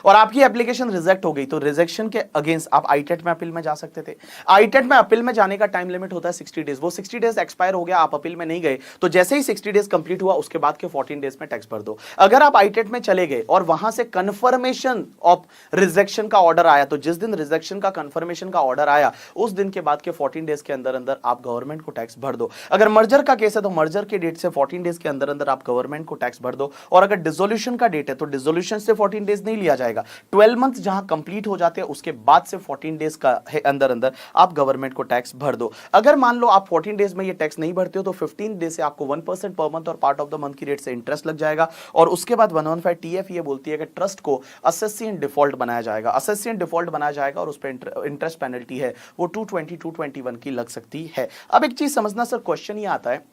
[SPEAKER 1] और आपकी एप्लीकेशन रिजेक्ट हो गई तो रिजेक्शन के अगेंस्ट आप आईटेट में अपील में जा सकते थे। आईटेट में अपील में जाने का टाइम लिमिट होता है 60 डेज। वो 60 डेज एक्सपायर हो गया, आप अपील में नहीं गए, तो जैसे ही 60 डेज कंप्लीट हुआ उसके बाद के 14 डेज में टैक्स भर दो। अगर आप आईटेट में चले गए और वहां से कंफर्मेशन ऑफ रिजेक्शन का ऑर्डर आया, तो जिस दिन रिजेक्शन का कंफर्मेशन का ऑर्डर आया उस दिन के बाद के 14 डेज के अंदर अंदर आप गवर्नमेंट को टैक्स भर दो। अगर मर्जर का केस है तो मर्जर के डेट से 14 डेज के अंदर अंदर आप गवर्नमेंट को टैक्स भर दो। और अगर डिसोल्यूशन का डेट है तो डिसोल्यूशन से 14 डेज नहीं लिया जाएगा। 12 मंथ जहां कंप्लीट हो जाते हैं उसके बाद से 14 डेज का है अंदर अंदर आप गवर्नमेंट को टैक्स भर दो। अगर मान लो आप 14 डेज में ये टैक्स नहीं भरते हो तो 15 डेज से आपको 1% पर मंथ और पार्ट ऑफ द मंथ की रेट से इंटरेस्ट लग जाएगा। और उसके बाद 115 टीएफ ये बोलती है कि ट्रस्ट को असेसी इन डिफॉल्ट बनाया जाएगा। असेसी इन डिफॉल्ट बनाया जाएगा और उस पर इंटरेस्ट पेनल्टी है वो 220 221 की लग सकती है। अब एक चीज समझना सर, क्वेश्चन ये आता है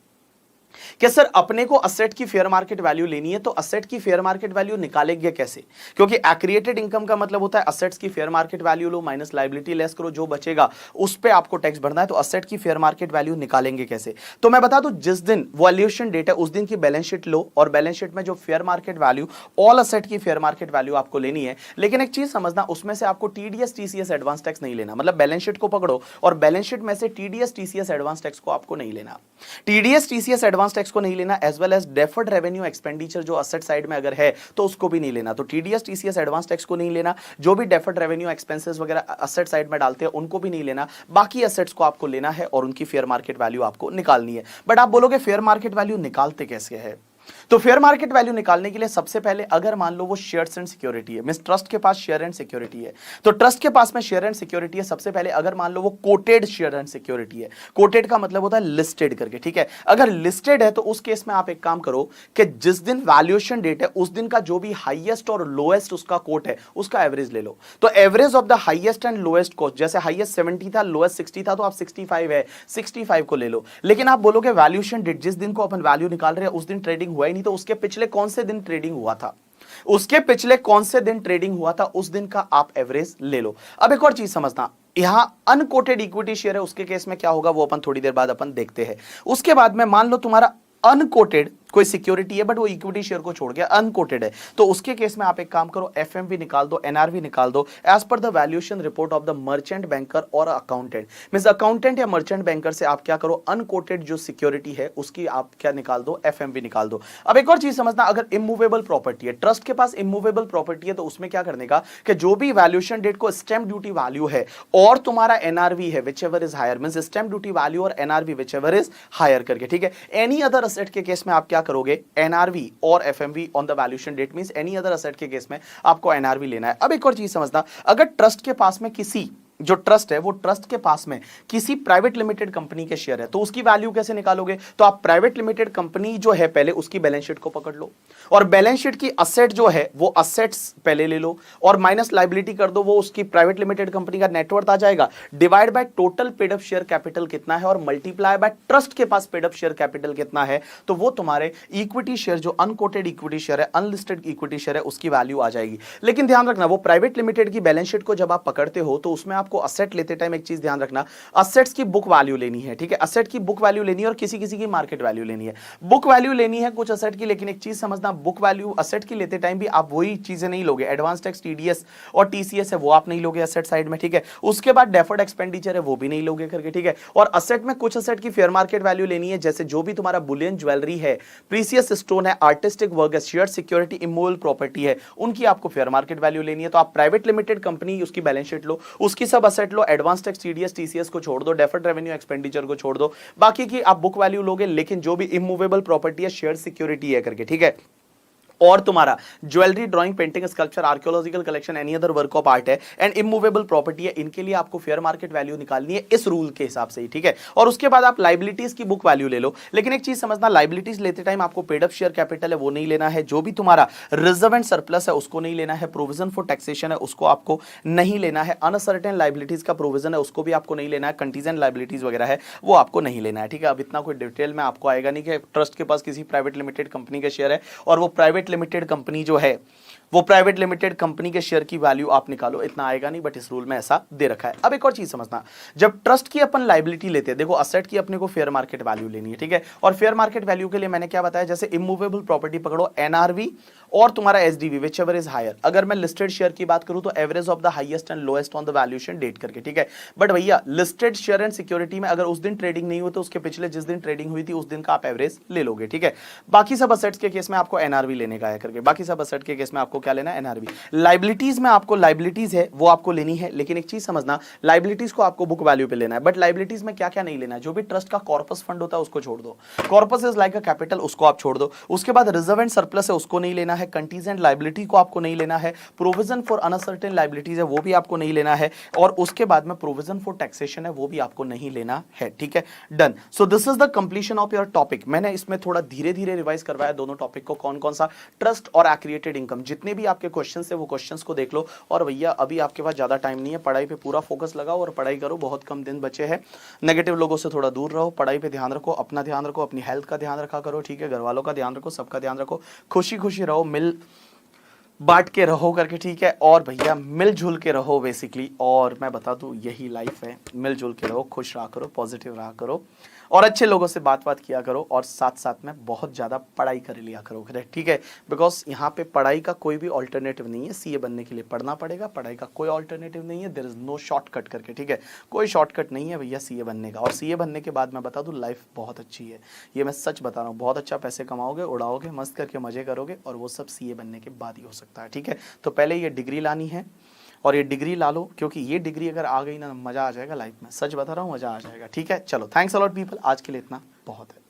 [SPEAKER 1] कि सर अपने को असेट की फेयर मार्केट वैल्यू लेनी है तो असेट की फेयर मार्केट वैल्यू निकालेंगे कैसे? क्योंकि एक्रिएटेड इनकम का मतलब होता है असेट्स की फेयर मार्केट वैल्यू लो माइनस लायबिलिटी लेस करो, जो बचेगा उस पे आपको टैक्स भरना है। तो असेट की फेयर मार्केट वैल्यू निकालेंगे कैसे? तो मैं बता दूं, जिस दिन वैल्यूएशन डेट है उस दिन की बैलेंस शीट लो और बैलेंस शीट में जो fair market value, all asset की फेयर मार्केट वैल्यू आपको लेनी है। लेकिन एक चीज समझना, उसमें से आपको टीडीएस टीसीएस एडवांस टैक्स नहीं लेना। मतलब बैलेंस शीट को पकड़ो और बैलेंस शीट में से टीडीएस टीसीएस एडवांस टैक्स को आपको नहीं लेना। टीडीएस टीसीएस एडवांस टैक्स को नहीं लेना, as well as deferred revenue expenditure जो असेट साइड में अगर है तो उसको भी नहीं लेना। तो टीडीएस टीसीएस एडवांस टैक्स को नहीं लेना, जो भी डेफर्ड रेवेन्यू एक्सपेंसेस वगैरह असेट साइड में डालते हैं उनको भी नहीं लेना। बाकी असेट्स को आपको लेना है और उनकी फेयर मार्केट वैल्यू आपको निकालनी है। बट आप बोलोगे फेयर मार्केट वैल्यू निकालते कैसे है? तो फेयर मार्केट वैल्यू निकालने के लिए सबसे पहले अगर मान लो वो शेयर्स एंड सिक्योरिटी है, मींस ट्रस्ट के पास शेयर एंड सिक्योरिटी है, तो ट्रस्ट के पास में शेयर एंड सिक्योरिटी है। सबसे पहले अगर मान लो वो कोटेड शेयर एंड सिक्योरिटी है, कोटेड का मतलब होता है लिस्टेड करके, ठीक है। अगर लिस्टेड है तो उस केस में आप एक काम करो कि जिस दिन वैल्यूएशन डेट है उस दिन का जो भी हाईएस्ट और लोएस्ट उसका कोट है उसका एवरेज ले लो। तो average of the highest and lowest quote, जैसे हाईएस्ट 70 था, लोएस्ट 60 था, तो आप 65 है, 65 को ले लो। लेकिन आप बोलोगे वैल्यूएशन डेट जिस दिन को अपन वैल्यू निकाल रहे हैं उस दिन ट्रेडिंग हुआ ही नहीं, तो उसके पिछले कौन से दिन ट्रेडिंग हुआ था, उसके पिछले कौन से दिन ट्रेडिंग हुआ था उस दिन का आप एवरेज ले लो। अब एक और चीज समझना, यहां अनकोटेड इक्विटी शेयर है, उसके केस में क्या होगा वो अपन थोड़ी देर बाद अपन देखते हैं। उसके बाद में मान लो तुम्हारा अनकोटेड कोई सिक्योरिटी है बट वो इक्विटी शेयर को छोड़ गया, अनकोटेड है, तो उसके केस में आप एक काम करो, एफएमवी निकाल दो, एनआरवी निकाल दो as per the valuation report of the merchant banker और अकाउंटेंट। मींस अकाउंटेंट या मर्चेंट बैंकर से आप क्या करो, अनकोटेड जो सिक्योरिटी है उसकी आप क्या निकाल दो, एफएमवी निकाल दो। अब एक और चीज समझना, अगर इमूवेबल प्रॉपर्टी है, ट्रस्ट के पास इमूवेबल प्रॉपर्टी है, तो उसमें क्या करने का कि जो भी वैल्यूएशन डेट को स्टैंप ड्यूटी वैल्यू है और तुम्हारा एनआरवी है whichever is higher, means stamp duty value और NRV whichever is higher करके, ठीक है। एनी अदर असेट के केस में आप क्या करोगे एनआरवी और FMV on the valuation date, means any other asset के केस में आपको एनआरवी लेना है। अब एक और चीज समझना, अगर ट्रस्ट के पास में किसी जो ट्रस्ट है वो ट्रस्ट के पास में किसी प्राइवेट लिमिटेड कंपनी के शेयर है तो उसकी वैल्यू कैसे निकालोगे? तो आप प्राइवेट लिमिटेड कंपनी जो है पहले उसकी बैलेंस शीट को पकड़ लो और बैलेंस शीट की असेट जो है वो असेट्स पहले ले लो और माइनस लायबिलिटी कर दो, वो उसकी प्राइवेट लिमिटेड कंपनी का नेटवर्थ आ जाएगा, divide by total paid up share capital कितना है और मल्टीप्लाई बाय ट्रस्ट के पास पेड अप शेयर कैपिटल कितना है, तो वो तुम्हारे इक्विटी शेयर जो अनकोटेड इक्विटी शेयर है, अनलिस्टेड इक्विटी शेयर है, उसकी वैल्यू आ जाएगी। लेकिन ध्यान रखना, वो प्राइवेट लिमिटेड की बैलेंस शीट को जब आप पकड़ते हो तो उसमें आपको असेट लेते टाइम एक चीज ध्यान रखना, असेट्स की बुक वैल्यू लेनी है, ठीक है, असेट की बुक वैल्यू लेनी है और किसी किसी की मार्केट वैल्यू लेनी है। बुक वैल्यू लेनी है कुछ असेट की, लेकिन एक चीज समझना, बुक वैल्यू असेट की लेते टाइम भी आप वही चीजें नहीं लोगे, एडवांस टैक्स टीडीएस और टीसीएस है वो आप नहीं लोगे असेट साइड में, ठीक है, उसके बाद डेफर्ड एक्सपेंडिचर है वो भी नहीं लोगे करके, ठीक है। और असेट में कुछ असेट की फेयर मार्केट वैल्यू लेनी है, जैसे जो भी तुम्हारा बुलियन ज्वेलरी है, प्रीसियस स्टोन है, आर्टिस्टिक वर्क है, शेयर सिक्योरिटी, इमूवेबल प्रॉपर्टी है, उनकी आपको फेयर मार्केट वैल्यू लेनी है। तो आप प्राइवेट लिमिटेड कंपनी उसकी बैलेंस शीट लो, उसकी सब असेट लो, एडवांस टैक्स टीडीएस टीसीएस को छोड़ दो, डेफर्ड रेवेन्यू एक्सपेंडिचर को छोड़ दो, बाकी की आप बुक वैल्यू लोगे, लेकिन जो भी इमूवेबल प्रॉपर्टी है, शेयर सिक्योरिटी है करके, ठीक है, और तुम्हारा jewellery, drawing, painting, sculpture, archaeological collection, any other work of art है एंड इमूवेबल प्रॉपर्टी है, इनके लिए आपको फेयर मार्केट वैल्यू निकालनी है इस रूल के हिसाब से ही, ठीक है। और उसके बाद आप लायबिलिटीज की बुक वैल्यू ले लो, लेकिन एक चीज समझना, लायबिलिटीज लेते टाइम आपको पेड अप शेयर कैपिटल है वो नहीं लेना है, जो भी तुम्हारा रिजर्व एंड सरप्लस है उसको नहीं लेना है, प्रोविजन फॉर टैक्सेशन है उसको आपको नहीं लेना है, अनसर्टेन लायबिलिटीज का प्रोविजन है उसको भी आपको नहीं लेना है, कंटीजेंट लायबिलिटीज वगैरह है वो आपको नहीं लेना है, ठीक है। अब इतना कोई डिटेल में आपको आएगा नहीं कि ट्रस्ट के पास किसी प्राइवेट लिमिटेड कंपनी का शेयर है और वो प्राइवेट लिमिटेड कंपनी जो है वो प्राइवेट लिमिटेड कंपनी के शेयर की वैल्यू आप निकालो, इतना आएगा नहीं, बट इस रूल में ऐसा दे रखा है। अब एक और चीज समझना, जब ट्रस्ट की अपन लायबिलिटी लेते हैं, देखो असेट की अपने को फेयर मार्केट वैल्यू लेनी है, ठीक है, और फेयर मार्केट वैल्यू के लिए मैंने क्या बताया, जैसे इमूवेबल प्रॉपर्टी पकड़ो, एनआरवी और तुम्हारा SDV whichever is higher. अगर मैं लिस्टेड शेयर की बात करूं तो average of the highest and lowest on the valuation date करके, ठीक है। बट भैया लिस्टेड शेयर एंड सिक्योरिटी में अगर उस दिन ट्रेडिंग नहीं हुई तो उसके पिछले जिस दिन ट्रेडिंग हुई थी उस दिन का आप एवरेज ले लोगे, ठीक है। बाकी सब असेट्स के केस में आपको एनआरवी लेने का है करके, बाकी सब असेट के केस में आपको क्या लेना है, एनआरवी। लायबिलिटीज में आपको लायबिलिटीज है वो आपको लेनी है, लेकिन एक चीज समझना, लायबिलिटीज को आपको बुक वैल्यू पे लेना है, बट लायबिलिटीज में क्या क्या नहीं लेना है, जो भी ट्रस्ट का कॉर्पस फंड होता है उसको छोड़ दो, corpus is like a capital उसको आप छोड़ दो, उसके बाद रिजर्व एंड सरप्लस है उसको नहीं लेना है, कंटीजेंट लायबिलिटी को आपको नहीं लेना है, प्रोविजन फॉर अनसर्टेन लायबिलिटीज है वो भी आपको नहीं लेना है, और उसके बाद में प्रोविजन फॉर टैक्सेशन है वो भी आपको नहीं लेना है, ठीक है, done. So this is the completion of your topic. मैंने इसमें थोड़ा धीरे धीरे रिवाइज करवाया दोनों टॉपिक को, कौन कौन सा, ट्रस्ट और एक्रिएटेड इनकम। जितने भी आपके क्वेश्चंस है वो क्वेश्चंस को देख लो, और भैया अभी आपके पास ज्यादा टाइम नहीं है, पढ़ाई पे पूरा फोकस लगाओ और पढ़ाई करो, बहुत कम दिन बचे हैं, नेगेटिव लोगों से थोड़ा दूर रहो, पढ़ाई पे ध्यान रखो, अपना ध्यान रखो, अपनी हेल्थ का ध्यान रखा करो, ठीक है, घर वालों का ध्यान रखो, सबका ध्यान रखो, खुशी खुशी रहो, मिल बांट के रहो करके, ठीक है, और भैया मिलजुल के रहो बेसिकली। और मैं बता दूं यही लाइफ है, मिलजुल के रहो, खुश रहा करो, पॉजिटिव रहा करो, और अच्छे लोगों से बात किया करो, और साथ साथ में बहुत ज़्यादा पढ़ाई कर लिया करो, करेक्ट, ठीक है, बिकॉज यहाँ पे पढ़ाई का कोई भी ऑल्टरनेटिव नहीं है, सीए बनने के लिए पढ़ना पड़ेगा, पढ़ाई का कोई ऑल्टरनेटिव नहीं है, देयर इज नो शॉर्टकट करके, ठीक है, कोई शॉर्टकट नहीं है भैया सीए बनने का। और सीए बनने के बाद मैं बता दूं लाइफ बहुत अच्छी है, ये मैं सच बता रहा हूँ, बहुत अच्छा पैसे कमाओगे, उड़ाओगे, मस्त करके मजे करोगे, और वो सब सीए बनने के बाद ही हो सकता है, ठीक है। तो पहले ये डिग्री लानी है, और ये डिग्री ला लो, क्योंकि ये डिग्री अगर आ गई ना मजा आ जाएगा लाइफ में, सच बता रहा हूँ, मजा आ जाएगा, ठीक है। चलो थैंक्स अ लॉट पीपल, आज के लिए इतना बहुत है।